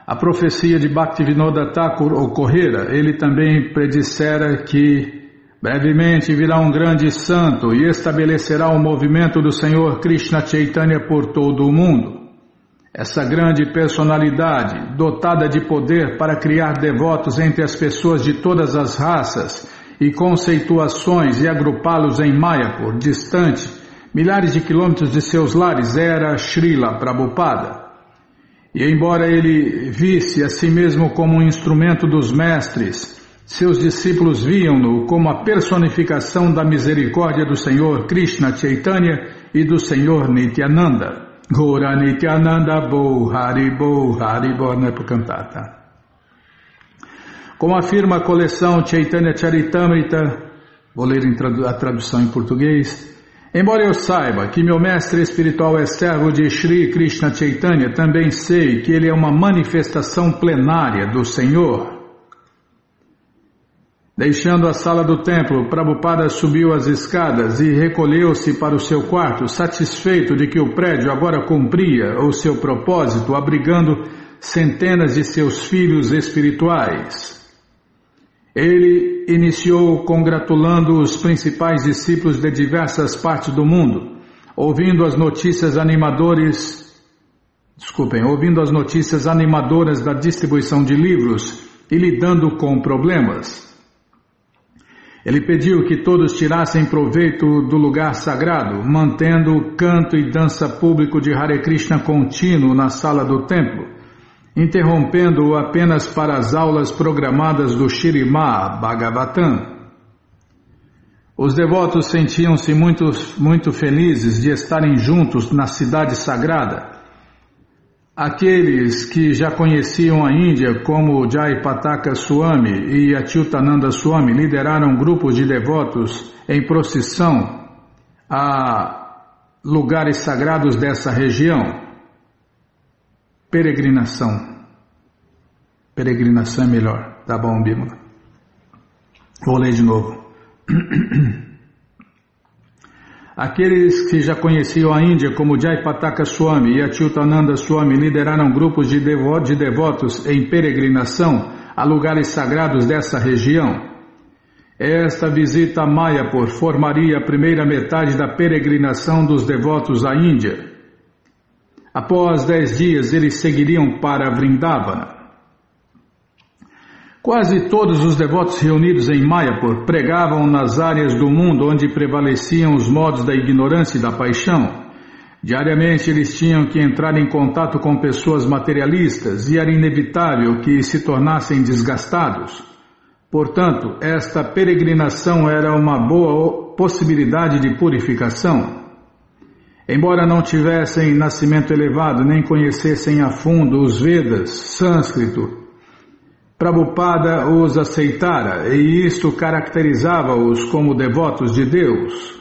A profecia de Bhaktivinoda Thakur ocorrera. Ele também predissera que brevemente virá um grande santo e estabelecerá o movimento do Senhor Krishna Chaitanya por todo o mundo. Essa grande personalidade, dotada de poder para criar devotos entre as pessoas de todas as raças e conceituações e agrupá-los em Mayapur, distante, milhares de quilômetros de seus lares, era Srila Prabhupada. E embora ele visse a si mesmo como um instrumento dos mestres, seus discípulos viam-no como a personificação da misericórdia do Senhor Krishna Chaitanya e do Senhor Nityananda. Gora Nityananda Bo Hari Bo Hari Bo, não é para cantar, tá? Como afirma a coleção Chaitanya Charitamrita, vou ler a tradução em português. Embora eu saiba que meu mestre espiritual é servo de Shri Krishna Chaitanya, também sei que ele é uma manifestação plenária do Senhor. Deixando a sala do templo, Prabhupada subiu as escadas e recolheu-se para o seu quarto, satisfeito de que o prédio agora cumpria o seu propósito, abrigando centenas de seus filhos espirituais. Ele iniciou congratulando os principais discípulos de diversas partes do mundo, ouvindo as notícias animadoras da distribuição de livros e lidando com problemas. Ele pediu que todos tirassem proveito do lugar sagrado, mantendo o canto e dança público de Hare Krishna contínuo na sala do templo, interrompendo-o apenas para as aulas programadas do Śrīmad Bhagavatam. Os devotos sentiam-se muito felizes de estarem juntos na cidade sagrada. Aqueles que já conheciam a Índia, como Jayapataka Swami e Achyutananda Swami, lideraram grupos de devotos em procissão a lugares sagrados dessa região. Peregrinação é melhor, tá bom, Bímola? Vou ler de novo. Aqueles que já conheciam a Índia, como Jayapataka Swami e Achyutananda Swami, lideraram grupos de devotos em peregrinação a lugares sagrados dessa região. Esta visita a Mayapur formaria a primeira metade da peregrinação dos devotos à Índia. Após 10 dias, eles seguiriam para Vrindavana. Quase todos os devotos reunidos em Mayapur pregavam nas áreas do mundo onde prevaleciam os modos da ignorância e da paixão. Diariamente eles tinham que entrar em contato com pessoas materialistas e era inevitável que se tornassem desgastados. Portanto, esta peregrinação era uma boa possibilidade de purificação. Embora não tivessem nascimento elevado nem conhecessem a fundo os Vedas, sânscrito, Prabhupada os aceitara e isto caracterizava-os como devotos de Deus.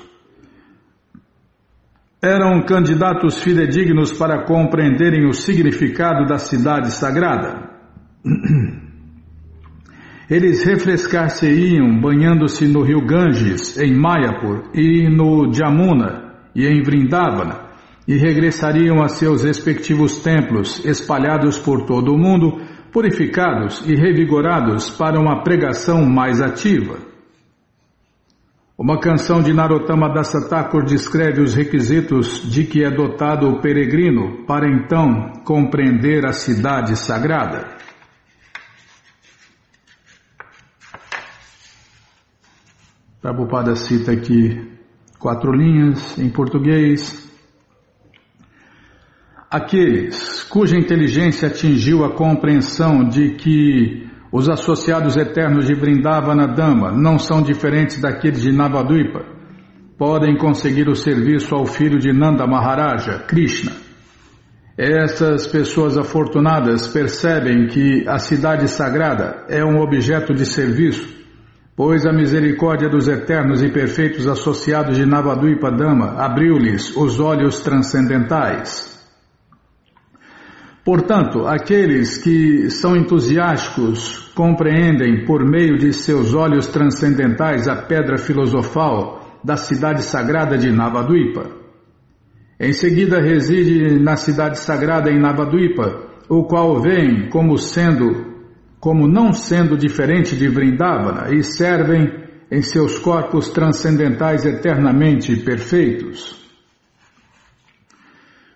Eram candidatos fidedignos para compreenderem o significado da cidade sagrada. Eles refrescar-se-iam banhando-se no rio Ganges, em Mayapur, e no Jamuna, e em Vrindavana, e regressariam a seus respectivos templos, espalhados por todo o mundo, purificados e revigorados para uma pregação mais ativa. Uma canção de Narottama Dasa Thakur descreve os requisitos de que é dotado o peregrino para então compreender a cidade sagrada. Prabhupada cita aqui 4 linhas em português. Aqueles cuja inteligência atingiu a compreensão de que os associados eternos de Vrindavana Dhamma não são diferentes daqueles de Navadvipa, podem conseguir o serviço ao filho de Nanda Maharaja, Krishna. Essas pessoas afortunadas percebem que a cidade sagrada é um objeto de serviço, pois a misericórdia dos eternos e perfeitos associados de Navadvipa Dama abriu-lhes os olhos transcendentais. Portanto, aqueles que são entusiásticos compreendem por meio de seus olhos transcendentais a pedra filosofal da cidade sagrada de Navadvipa. Em seguida reside na cidade sagrada em Navadvipa, o qual veem como não sendo diferente de Vrindavana e servem em seus corpos transcendentais eternamente perfeitos.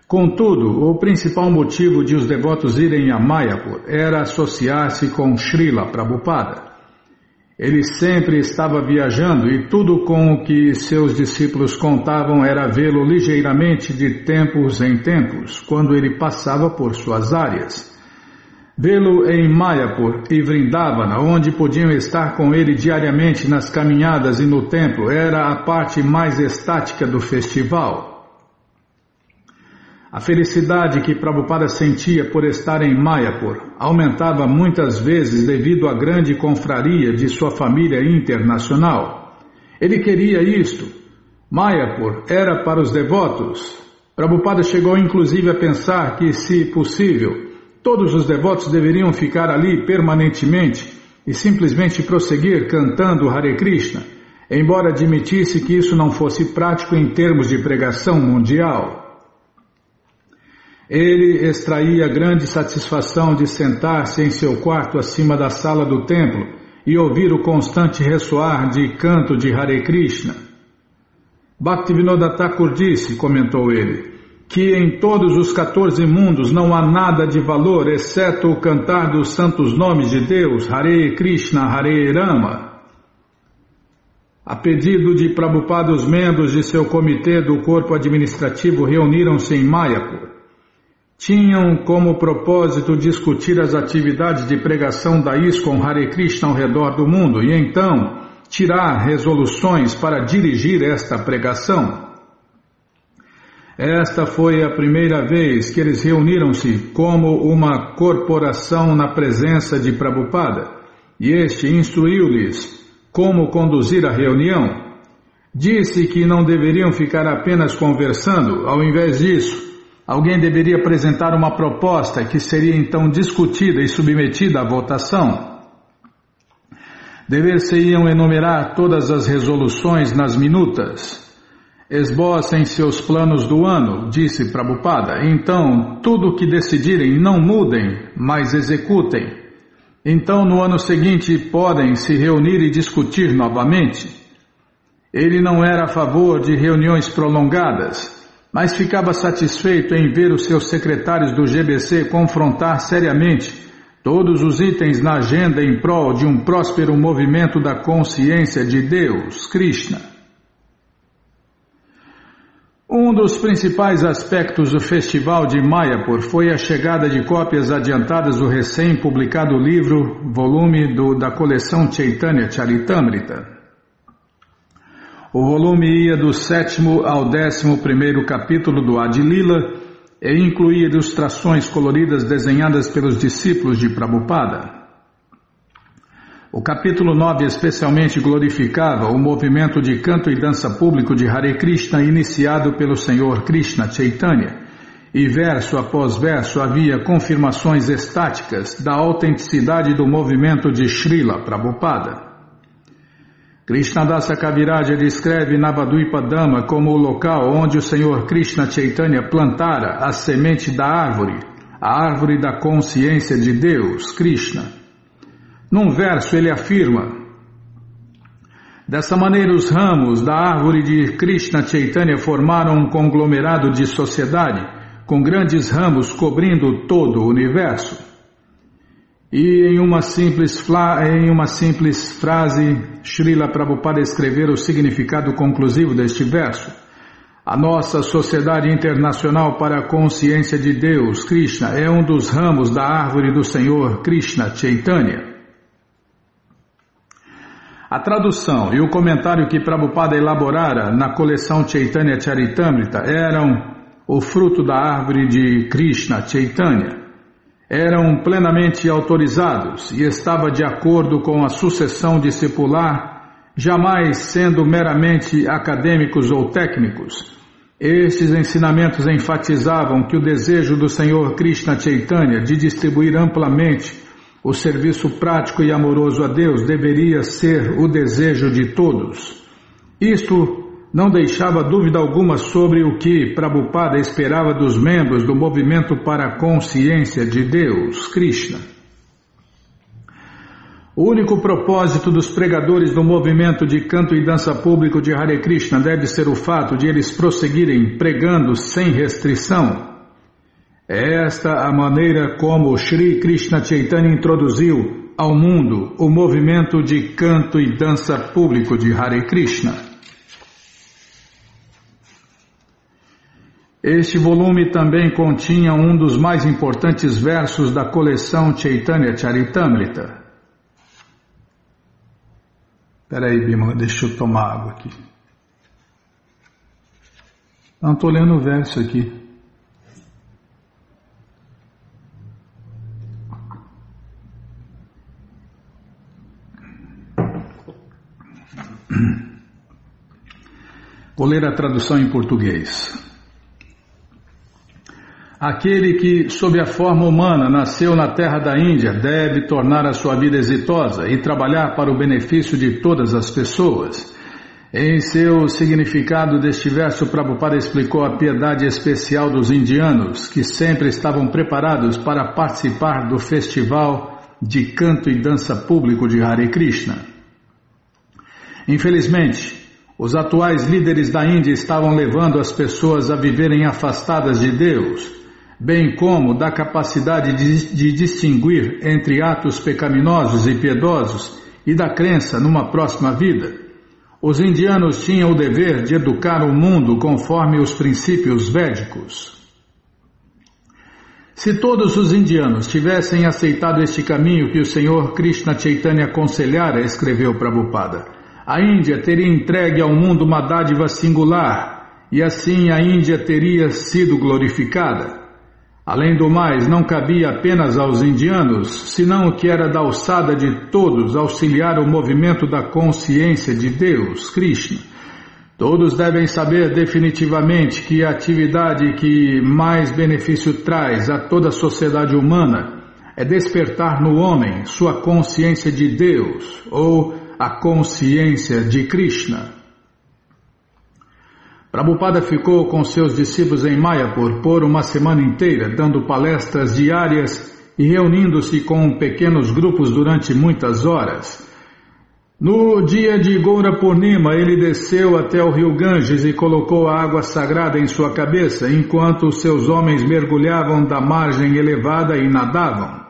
Contudo, o principal motivo de os devotos irem a Mayapur era associar-se com Srila Prabhupada. Ele sempre estava viajando e tudo com o que seus discípulos contavam era vê-lo ligeiramente de tempos em tempos, quando ele passava por suas áreas. Vê-lo em Mayapur e Vrindavana, onde podiam estar com ele diariamente nas caminhadas e no templo, era a parte mais estática do festival. A felicidade que Prabhupada sentia por estar em Mayapur aumentava muitas vezes devido à grande confraria de sua família internacional. Ele queria isto. Mayapur era para os devotos. Prabhupada chegou inclusive a pensar que, se possível, todos os devotos deveriam ficar ali permanentemente e simplesmente prosseguir cantando Hare Krishna, embora admitisse que isso não fosse prático em termos de pregação mundial. Ele extraía grande satisfação de sentar-se em seu quarto acima da sala do templo e ouvir o constante ressoar de canto de Hare Krishna. Bhaktivinoda Thakur disse, comentou ele, que em todos os 14 mundos não há nada de valor exceto o cantar dos santos nomes de Deus, Hare Krishna, Hare Rama. A pedido de Prabhupada, os membros de seu comitê do corpo administrativo reuniram-se em Mayapur. Tinham como propósito discutir as atividades de pregação da ISKCON Hare Krishna ao redor do mundo e então tirar resoluções para dirigir esta pregação. Esta foi a primeira vez que eles reuniram-se como uma corporação na presença de Prabhupada e este instruiu-lhes como conduzir a reunião. Disse que não deveriam ficar apenas conversando, ao invés disso, alguém deveria apresentar uma proposta que seria então discutida e submetida à votação. Dever-se-iam enumerar todas as resoluções nas minutas. Esbocem seus planos do ano, disse Prabhupada. Então, tudo o que decidirem não mudem, mas executem. Então, no ano seguinte, podem se reunir e discutir novamente. Ele não era a favor de reuniões prolongadas, mas ficava satisfeito em ver os seus secretários do GBC confrontar seriamente todos os itens na agenda em prol de um próspero movimento da consciência de Deus, Krishna. Um dos principais aspectos do festival de Mayapur foi a chegada de cópias adiantadas do recém-publicado livro, volume da coleção Chaitanya Charitamrita. O volume ia do 7º ao 11º capítulo do Adi Lila e incluía ilustrações coloridas desenhadas pelos discípulos de Prabhupada. O capítulo 9 especialmente glorificava o movimento de canto e dança público de Hare Krishna iniciado pelo Senhor Krishna Chaitanya, e verso após verso havia confirmações estáticas da autenticidade do movimento de Srila Prabhupada. Krishnadasa Kaviraja descreve Navadvipa Dama como o local onde o Senhor Krishna Chaitanya plantara a semente da árvore, a árvore da consciência de Deus, Krishna. Num verso ele afirma: dessa maneira os ramos da árvore de Krishna Chaitanya formaram um conglomerado de sociedade, com grandes ramos cobrindo todo o universo. E em uma simples frase, Srila Prabhupada escreveu o significado conclusivo deste verso. A nossa Sociedade Internacional para a Consciência de Deus, Krishna, é um dos ramos da árvore do Senhor Krishna Chaitanya. A tradução e o comentário que Prabhupada elaborara na coleção Chaitanya Charitamrita eram o fruto da árvore de Krishna Chaitanya. Eram plenamente autorizados e estava de acordo com a sucessão discipular, jamais sendo meramente acadêmicos ou técnicos. Estes ensinamentos enfatizavam que o desejo do Senhor Krishna Chaitanya de distribuir amplamente o serviço prático e amoroso a Deus deveria ser o desejo de todos. Isto não deixava dúvida alguma sobre o que Prabhupada esperava dos membros do movimento para a consciência de Deus, Krishna. O único propósito dos pregadores do movimento de canto e dança público de Hare Krishna deve ser o fato de eles prosseguirem pregando sem restrição. É esta a maneira como Shri Krishna Chaitanya introduziu ao mundo o movimento de canto e dança público de Hare Krishna. Este volume também continha um dos mais importantes versos da coleção Chaitanya Charitamrita. Espera aí, Bima, deixa eu tomar água aqui. Não, estou lendo o verso aqui. Vou ler a tradução em português. Aquele que, sob a forma humana, nasceu na terra da Índia, deve tornar a sua vida exitosa e trabalhar para o benefício de todas as pessoas. Em seu significado deste verso, Prabhupada explicou a piedade especial dos indianos, que sempre estavam preparados para participar do festival de canto e dança público de Hare Krishna. Infelizmente, os atuais líderes da Índia estavam levando as pessoas a viverem afastadas de Deus, bem como da capacidade de distinguir entre atos pecaminosos e piedosos e da crença numa próxima vida. Os indianos tinham o dever de educar o mundo conforme os princípios védicos. Se todos os indianos tivessem aceitado este caminho que o Senhor Krishna Chaitanya aconselhara, escreveu Prabhupada, a Índia teria entregue ao mundo uma dádiva singular e assim a Índia teria sido glorificada. Além do mais, não cabia apenas aos indianos, senão que era da alçada de todos auxiliar o movimento da consciência de Deus, Krishna. Todos devem saber definitivamente que a atividade que mais benefício traz a toda a sociedade humana é despertar no homem sua consciência de Deus, ou a consciência de Krishna. Prabhupada ficou com seus discípulos em Mayapur por uma semana inteira, dando palestras diárias e reunindo-se com pequenos grupos durante muitas horas. No dia de Gaura Purnima, ele desceu até o rio Ganges e colocou a água sagrada em sua cabeça, enquanto seus homens mergulhavam da margem elevada e nadavam.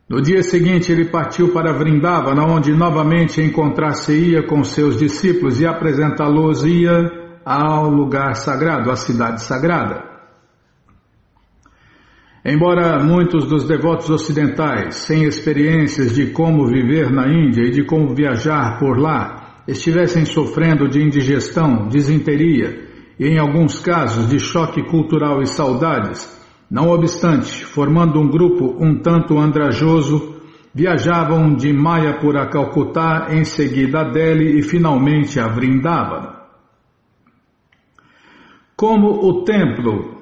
No dia seguinte, ele partiu para Vrindavana, onde novamente encontrar-se-ia com seus discípulos e apresentá-los-ia ao lugar sagrado, à cidade sagrada. Embora muitos dos devotos ocidentais, sem experiências de como viver na Índia e de como viajar por lá, estivessem sofrendo de indigestão, disenteria e, em alguns casos, de choque cultural e saudades, não obstante, formando um grupo um tanto andrajoso, viajavam de Mayapur a Calcutá, em seguida a Delhi e finalmente a Vrindavana. Como o templo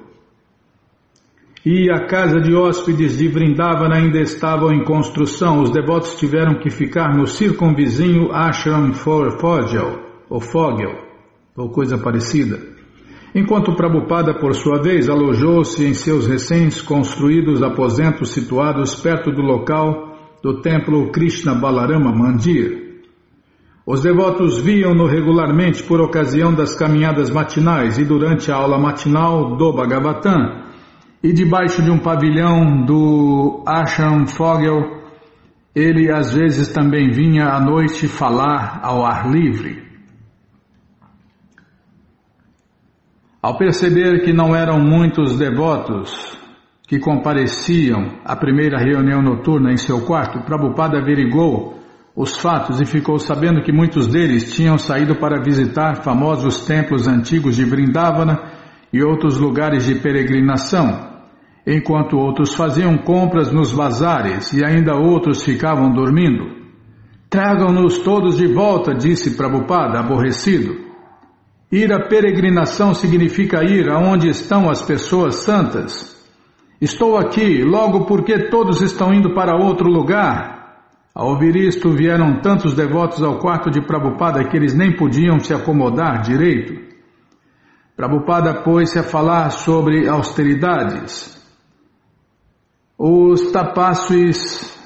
e a casa de hóspedes de Vrindavana ainda estavam em construção, os devotos tiveram que ficar no circunvizinho Ashram Fogel, ou coisa parecida, enquanto Prabhupada, por sua vez, alojou-se em seus recém-construídos aposentos situados perto do local do templo Krishna Balarama Mandir. Os devotos viam-no regularmente por ocasião das caminhadas matinais e durante a aula matinal do Bhagavatam, e debaixo de um pavilhão do Ashram Fogel, ele às vezes também vinha à noite falar ao ar livre. Ao perceber que não eram muitos devotos que compareciam à primeira reunião noturna em seu quarto, Prabhupada averiguou os fatos e ficou sabendo que muitos deles tinham saído para visitar famosos templos antigos de Vrindavana e outros lugares de peregrinação, enquanto outros faziam compras nos bazares e ainda outros ficavam dormindo. Tragam-nos todos de volta, disse Prabhupada, aborrecido. Ir à peregrinação significa ir aonde estão as pessoas santas. Estou aqui, logo porque todos estão indo para outro lugar. Ao ouvir isto, vieram tantos devotos ao quarto de Prabhupada que eles nem podiam se acomodar direito. Prabhupada pôs-se a falar sobre austeridades. Os tapasvis,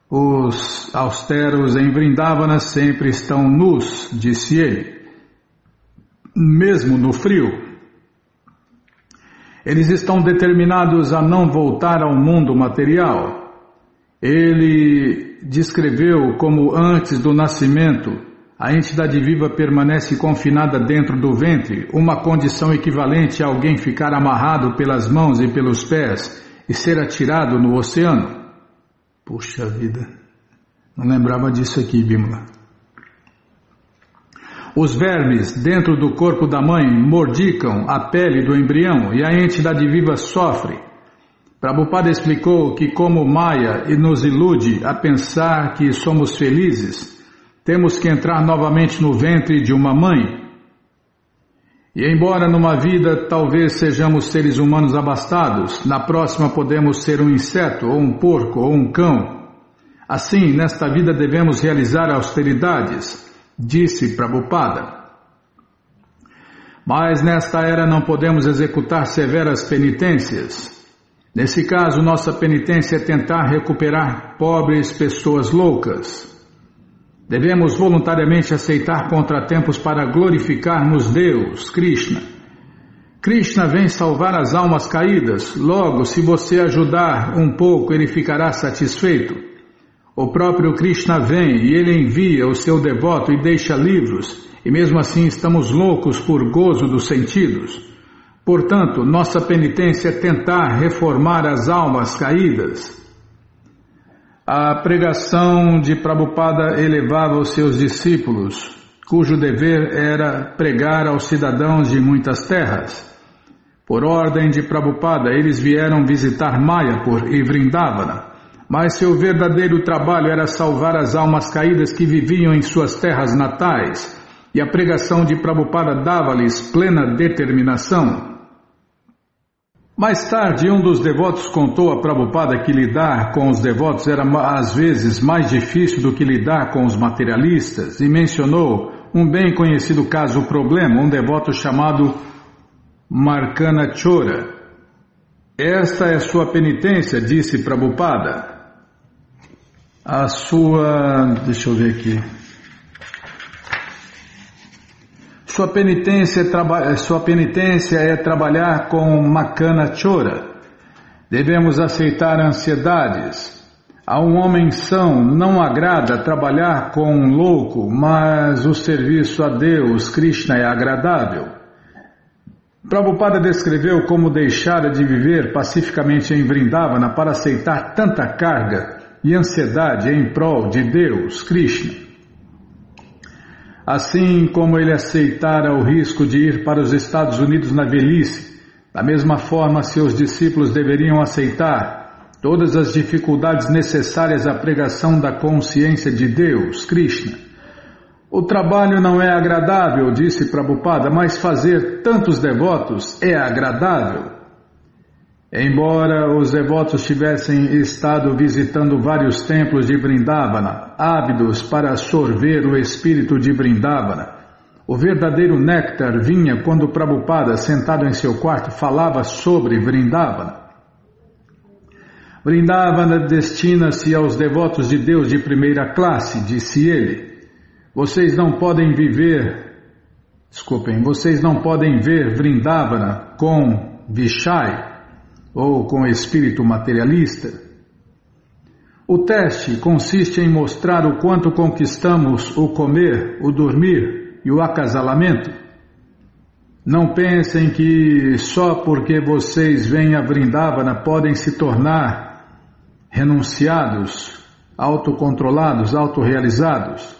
os austeros em Vrindavana sempre estão nus, disse ele, mesmo no frio. Eles estão determinados a não voltar ao mundo material. Ele descreveu como antes do nascimento a entidade viva permanece confinada dentro do ventre, uma condição equivalente a alguém ficar amarrado pelas mãos e pelos pés e ser atirado no oceano. Puxa vida, não lembrava disso aqui, Bimala. Os vermes dentro do corpo da mãe mordicam a pele do embrião e a entidade viva sofre. Prabhupada explicou que como Maya nos ilude a pensar que somos felizes, temos que entrar novamente no ventre de uma mãe. E embora numa vida talvez sejamos seres humanos abastados, na próxima podemos ser um inseto, ou um porco, ou um cão. Assim, nesta vida devemos realizar austeridades, disse Prabhupada. Mas nesta era não podemos executar severas penitências. Nesse caso, nossa penitência é tentar recuperar pobres pessoas loucas. Devemos voluntariamente aceitar contratempos para glorificarmos Deus, Krishna. Krishna vem salvar as almas caídas, logo, se você ajudar um pouco, ele ficará satisfeito. O próprio Krishna vem e ele envia o seu devoto e deixa livros, e mesmo assim estamos loucos por gozo dos sentidos. Portanto, nossa penitência é tentar reformar as almas caídas. A pregação de Prabhupada elevava os seus discípulos, cujo dever era pregar aos cidadãos de muitas terras. Por ordem de Prabhupada, eles vieram visitar Mayapur e Vrindavana, mas seu verdadeiro trabalho era salvar as almas caídas que viviam em suas terras natais, e a pregação de Prabhupada dava-lhes plena determinação. Mais tarde, um dos devotos contou a Prabhupada que lidar com os devotos era às vezes mais difícil do que lidar com os materialistas e mencionou um bem conhecido caso problema, um devoto chamado Markana Chora. Esta é sua penitência, disse Prabhupada. Deixa eu ver aqui. Sua penitência é trabalhar com Makana Chora. Devemos aceitar ansiedades. A um homem são não agrada trabalhar com um louco, mas o serviço a Deus, Krishna, é agradável. Prabhupada descreveu como deixara de viver pacificamente em Vrindavana para aceitar tanta carga e ansiedade em prol de Deus, Krishna. Assim como ele aceitara o risco de ir para os Estados Unidos na velhice, da mesma forma seus discípulos deveriam aceitar todas as dificuldades necessárias à pregação da consciência de Deus, Krishna. O trabalho não é agradável, disse Prabhupada, mas fazer tantos devotos é agradável. Embora os devotos tivessem estado visitando vários templos de Vrindavana, ávidos para sorver o espírito de Vrindavana, o verdadeiro néctar vinha quando Prabhupada, sentado em seu quarto, falava sobre Vrindavana. Vrindavana destina-se aos devotos de Deus de primeira classe, disse ele. Vocês não podem ver Vrindavana com Vishai, ou com espírito materialista. O teste consiste em mostrar o quanto conquistamos o comer, o dormir e o acasalamento. Não pensem que só porque vocês vêm a Vrindavana podem se tornar renunciados autocontrolados, autorrealizados,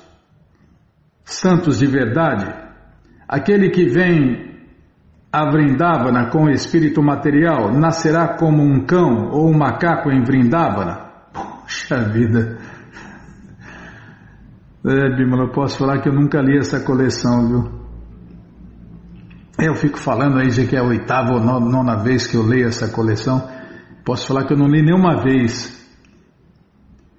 santos de verdade. Aquele que vem a Vrindavana com o espírito material nascerá como um cão ou um macaco em Vrindavana. Puxa vida! Bimala, eu posso falar que eu nunca li essa coleção, viu? Eu fico falando aí de que é a 8ª ou 9ª vez que eu leio essa coleção. Posso falar que eu não li nenhuma vez.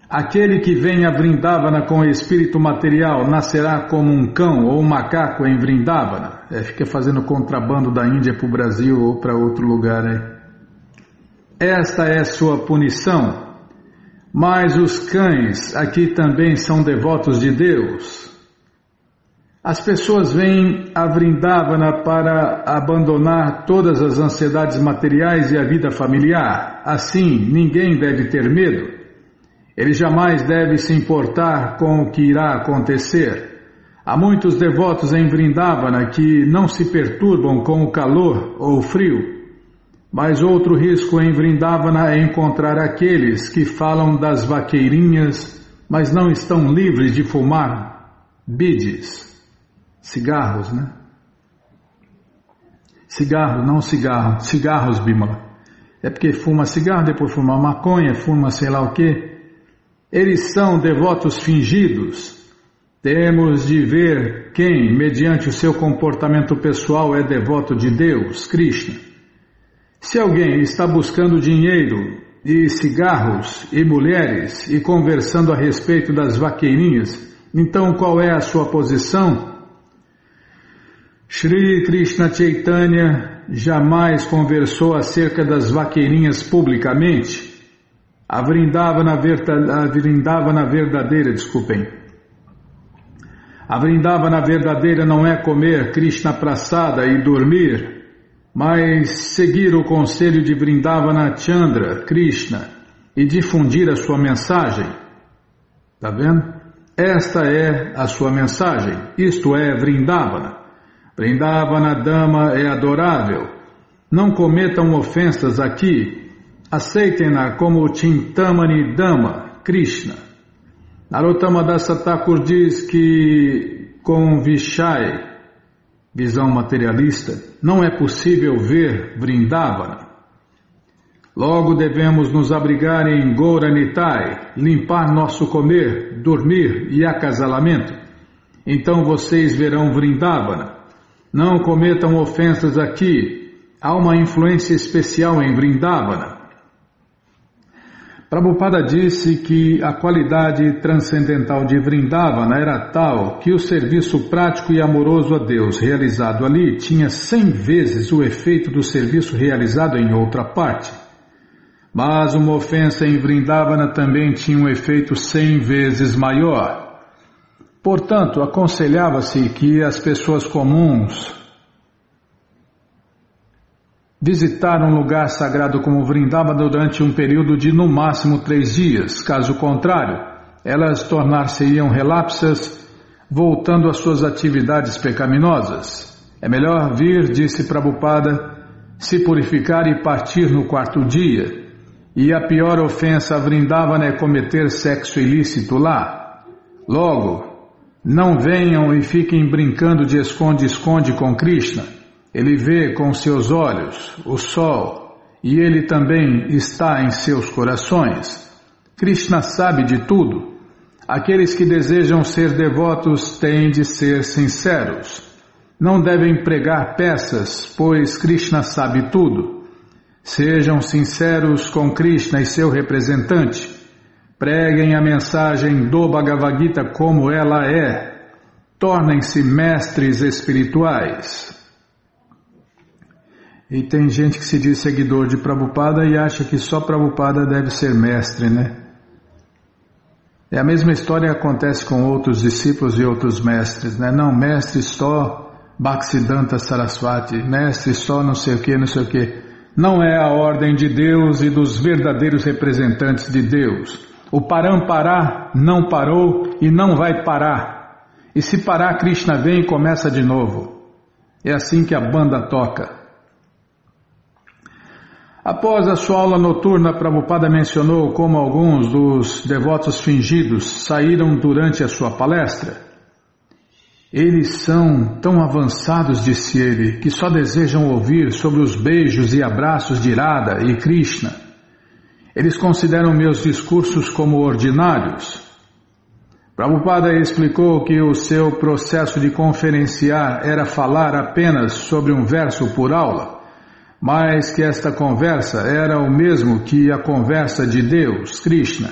Aquele que vem a Vrindavana com o espírito material nascerá como um cão ou um macaco em Vrindavana. Fica fazendo contrabando da Índia para o Brasil ou para outro lugar aí. Esta é sua punição. Mas os cães aqui também são devotos de Deus. As pessoas vêm a Vrindavana para abandonar todas as ansiedades materiais e a vida familiar. Assim, ninguém deve ter medo. Ele jamais deve se importar com o que irá acontecer. Há muitos devotos em Vrindavana que não se perturbam com o calor ou o frio. Mas outro risco em Vrindavana é encontrar aqueles que falam das vaqueirinhas, mas não estão livres de fumar bidis, cigarros, né? Cigarro, não cigarro, cigarros, Bimala. É porque fuma cigarro, depois fuma maconha, fuma sei lá o quê. Eles são devotos fingidos. Temos de ver quem, mediante o seu comportamento pessoal, é devoto de Deus, Krishna. Se alguém está buscando dinheiro e cigarros e mulheres e conversando a respeito das vaqueirinhas, então qual é a sua posição? Shri Krishna Chaitanya jamais conversou acerca das vaqueirinhas publicamente. A Vrindavana verdadeira, desculpem. A Vrindavana verdadeira não é comer Krishna Prasada e dormir, mas seguir o conselho de Vrindavana Chandra, Krishna, e difundir a sua mensagem. Está vendo? Esta é a sua mensagem, isto é Vrindavana. Vrindavana Dama é adorável. Não cometam ofensas aqui, aceitem-na como Chintamani Dama, Krishna. Narottama Dasa Thakur diz que com Vishai, visão materialista, não é possível ver Vrindavana. Logo devemos nos abrigar em Gauranitai, limpar nosso comer, dormir e acasalamento. Então vocês verão Vrindavana. Não cometam ofensas aqui, há uma influência especial em Vrindavana. Prabhupada disse que a qualidade transcendental de Vrindavana era tal que o serviço prático e amoroso a Deus realizado ali tinha 100 vezes o efeito do serviço realizado em outra parte. Mas uma ofensa em Vrindavana também tinha um efeito 100 vezes maior. Portanto, aconselhava-se que as pessoas comuns visitar um lugar sagrado como Vrindavana durante um período de no máximo 3 dias. Caso contrário, elas tornar-se-iam relapsas, voltando às suas atividades pecaminosas. É melhor vir, disse Prabhupada, se purificar e partir no 4º dia. E a pior ofensa a Vrindavana é cometer sexo ilícito lá. Logo, não venham e fiquem brincando de esconde-esconde com Krishna. Ele vê com seus olhos o sol e ele também está em seus corações. Krishna sabe de tudo. Aqueles que desejam ser devotos têm de ser sinceros. Não devem pregar peças, pois Krishna sabe tudo. Sejam sinceros com Krishna e seu representante. Preguem a mensagem do Bhagavad Gita como ela é. Tornem-se mestres espirituais. E tem gente que se diz seguidor de Prabhupada e acha que só Prabhupada deve ser mestre, né? É a mesma história que acontece com outros discípulos e outros mestres, né? Não, mestre só Bhaktisiddhanta Sarasvati, mestre só não sei o que, não sei o que. Não é a ordem de Deus e dos verdadeiros representantes de Deus. O Parampará não parou e não vai parar. E se parar, Krishna vem e começa de novo. É assim que a banda toca. Após a sua aula noturna, Prabhupada mencionou como alguns dos devotos fingidos saíram durante a sua palestra. Eles são tão avançados, disse ele, que só desejam ouvir sobre os beijos e abraços de Radha e Krishna. Eles consideram meus discursos como ordinários. Prabhupada explicou que o seu processo de conferenciar era falar apenas sobre um verso por aula, mas que esta conversa era o mesmo que a conversa de Deus, Krishna.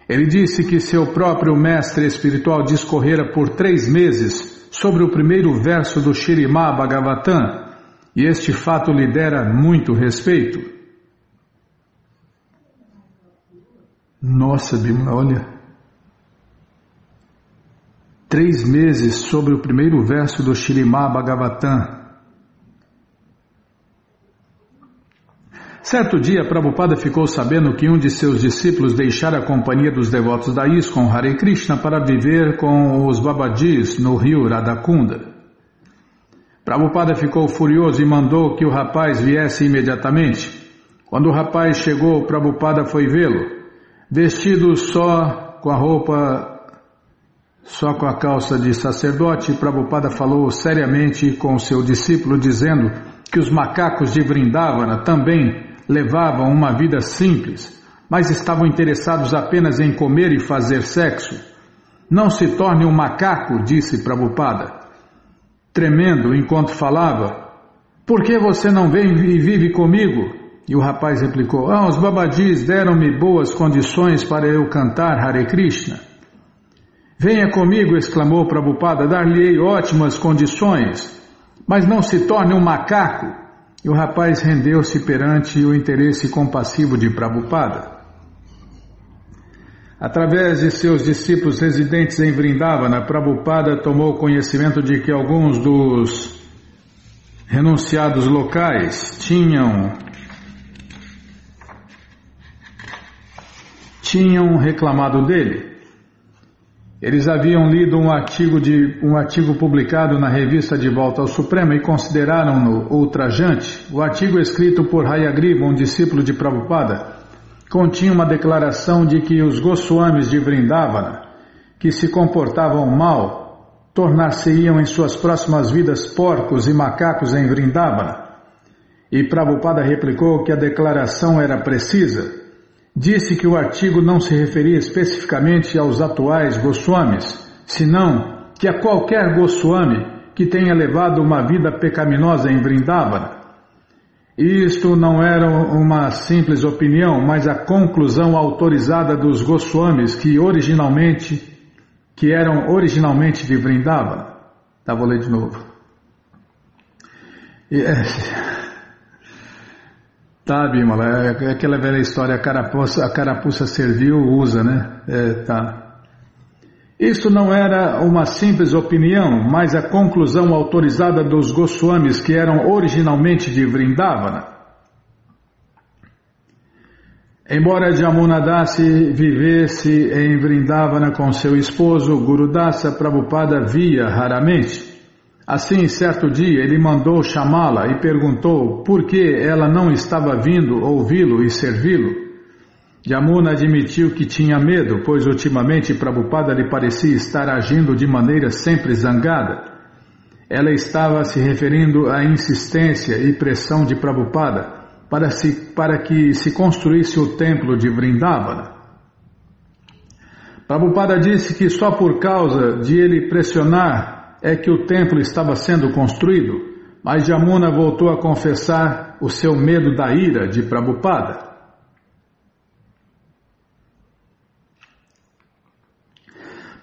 Ele disse que seu próprio mestre espiritual discorrera por 3 meses sobre o primeiro verso do Śrīmad Bhagavatam, e este fato lhe dera muito respeito. Nossa, Bimala, olha. 3 meses sobre o primeiro verso do Śrīmad Bhagavatam. Certo dia, Prabhupada ficou sabendo que um de seus discípulos deixara a companhia dos devotos da ISKCON Hare Krishna para viver com os Babajis no rio Radhakunda. Prabhupada ficou furioso e mandou que o rapaz viesse imediatamente. Quando o rapaz chegou, Prabhupada foi vê-lo. Vestido só com a calça de sacerdote, Prabhupada falou seriamente com seu discípulo, dizendo que os macacos de Vrindavana também levavam uma vida simples, mas estavam interessados apenas em comer e fazer sexo. Não se torne um macaco, disse Prabhupada. Tremendo enquanto falava, por que você não vem e vive comigo? E o rapaz replicou, os Babajis deram-me boas condições para eu cantar Hare Krishna. Venha comigo, exclamou Prabhupada, dar-lhe-ei ótimas condições, mas não se torne um macaco. E o rapaz rendeu-se perante o interesse compassivo de Prabhupada. Através de seus discípulos residentes em Vrindavana, Prabhupada tomou conhecimento de que alguns dos renunciados locais tinham reclamado dele. Eles haviam lido um artigo publicado na revista De Volta ao Supremo e consideraram-no ultrajante. O artigo escrito por Hayagriva, um discípulo de Prabhupada, continha uma declaração de que os Goswamis de Vrindavana, que se comportavam mal, tornar-se-iam em suas próximas vidas porcos e macacos em Vrindavana. E Prabhupada replicou que a declaração era precisa. Disse que o artigo não se referia especificamente aos atuais Goswamis, senão que a qualquer Goswami que tenha levado uma vida pecaminosa em Vrindavana. Isto não era uma simples opinião, mas a conclusão autorizada dos Goswamis que eram originalmente de Vrindavana. Vou ler de novo. Tá, Bimala, é aquela velha história, a carapuça serviu, usa, né? Tá. Isso não era uma simples opinião, mas a conclusão autorizada dos Goswamis que eram originalmente de Vrindavana. Embora Jamunadasi vivesse em Vrindavana com seu esposo, Gurudasa, Prabhupada via raramente. Assim, certo dia, ele mandou chamá-la e perguntou por que ela não estava vindo ouvi-lo e servi-lo. Yamuna admitiu que tinha medo, pois ultimamente Prabhupada lhe parecia estar agindo de maneira sempre zangada. Ela estava se referindo à insistência e pressão de Prabhupada para que se construísse o templo de Vrindavana. Prabhupada disse que só por causa de ele pressionar é que o templo estava sendo construído, mas Yamuna voltou a confessar o seu medo da ira de Prabhupada.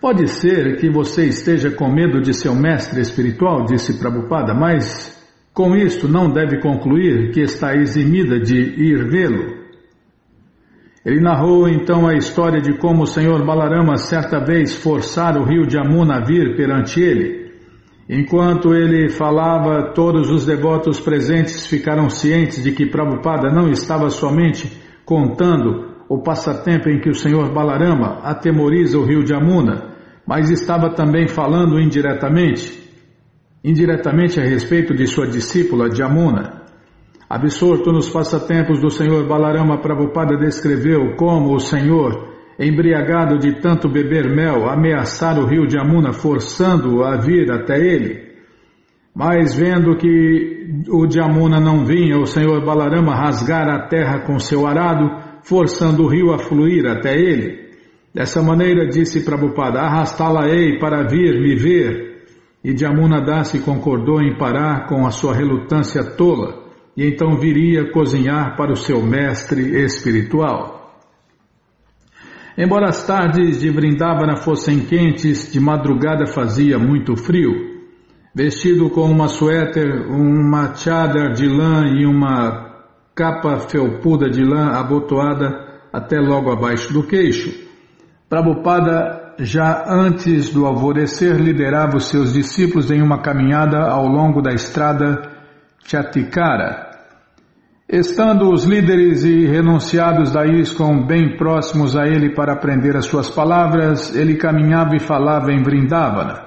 Pode ser que você esteja com medo de seu mestre espiritual, disse Prabhupada, mas com isto não deve concluir que está eximida de ir vê-lo. Ele narrou então a história de como o Senhor Balarama certa vez forçara o rio Yamuna a vir perante ele. Enquanto ele falava, todos os devotos presentes ficaram cientes de que Prabhupada não estava somente contando o passatempo em que o Senhor Balarama atemoriza o rio Yamuna, mas estava também falando indiretamente a respeito de sua discípula Yamuna. Absorto nos passatempos do Senhor Balarama, Prabhupada descreveu como o Senhor, embriagado de tanto beber mel, ameaçara o rio de Yamuna, forçando-o a vir até ele. Mas vendo que o Yamuna não vinha, o Senhor Balarama rasgara a terra com seu arado, forçando o rio a fluir até ele. Dessa maneira, disse Prabhupada, arrastá-la-ei para vir me ver. E Yamuna Dasi concordou em parar com a sua relutância tola, e então viria cozinhar para o seu mestre espiritual. Embora as tardes de Vrindavana fossem quentes, de madrugada fazia muito frio. Vestido com uma suéter, uma chadar de lã e uma capa felpuda de lã abotoada até logo abaixo do queixo, Prabhupada, já antes do alvorecer, liderava os seus discípulos em uma caminhada ao longo da estrada Chatikara. Estando os líderes e renunciados da ISKCON bem próximos a ele para aprender as suas palavras, ele caminhava e falava em Vrindavana.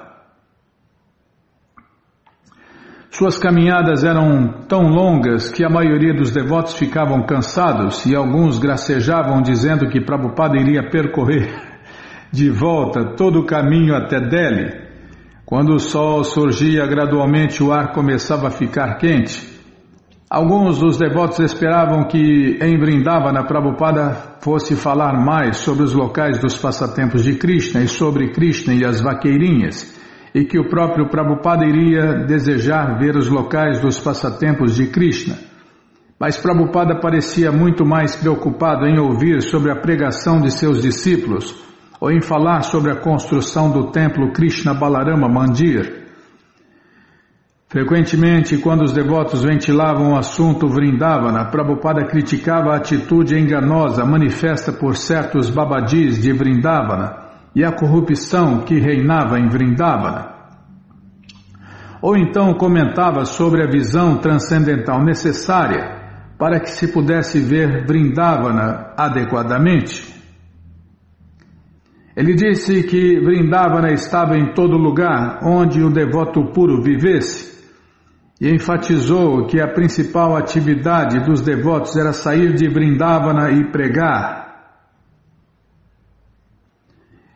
Suas caminhadas eram tão longas que a maioria dos devotos ficavam cansados e alguns gracejavam dizendo que Prabhupada iria percorrer de volta todo o caminho até Delhi. Quando o sol surgia gradualmente, o ar começava a ficar quente. Alguns dos devotos esperavam que em Vrindavana Prabhupada fosse falar mais sobre os locais dos passatempos de Krishna e sobre Krishna e as vaqueirinhas, e que o próprio Prabhupada iria desejar ver os locais dos passatempos de Krishna. Mas Prabhupada parecia muito mais preocupado em ouvir sobre a pregação de seus discípulos ou em falar sobre a construção do templo Krishna Balarama Mandir. Frequentemente, quando os devotos ventilavam o assunto Vrindavana, Prabhupada criticava a atitude enganosa manifesta por certos babadis de Vrindavana e a corrupção que reinava em Vrindavana. Ou então comentava sobre a visão transcendental necessária para que se pudesse ver Vrindavana adequadamente. Ele disse que Vrindavana estava em todo lugar onde o devoto puro vivesse e enfatizou que a principal atividade dos devotos era sair de Vrindavana e pregar.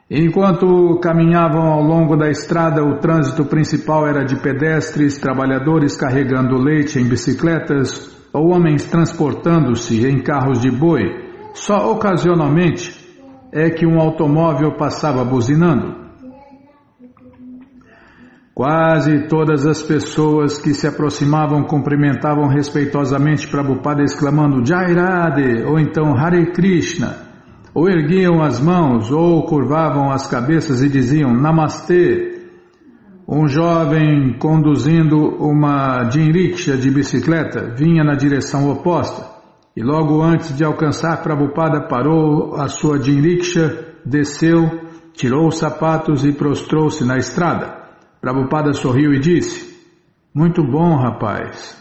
Enquanto caminhavam ao longo da estrada, o trânsito principal era de pedestres, trabalhadores carregando leite em bicicletas ou homens transportando-se em carros de boi. Só ocasionalmente é que um automóvel passava buzinando. Quase todas as pessoas que se aproximavam cumprimentavam respeitosamente Prabhupada exclamando Jai Radhe ou então Hare Krishna. Ou erguiam as mãos, ou curvavam as cabeças e diziam Namastê. Um jovem conduzindo uma jinriksha de bicicleta vinha na direção oposta, e logo antes de alcançar Prabhupada parou a sua jinriksha, desceu, tirou os sapatos e prostrou-se na estrada. Prabhupada sorriu e disse, muito bom, rapaz.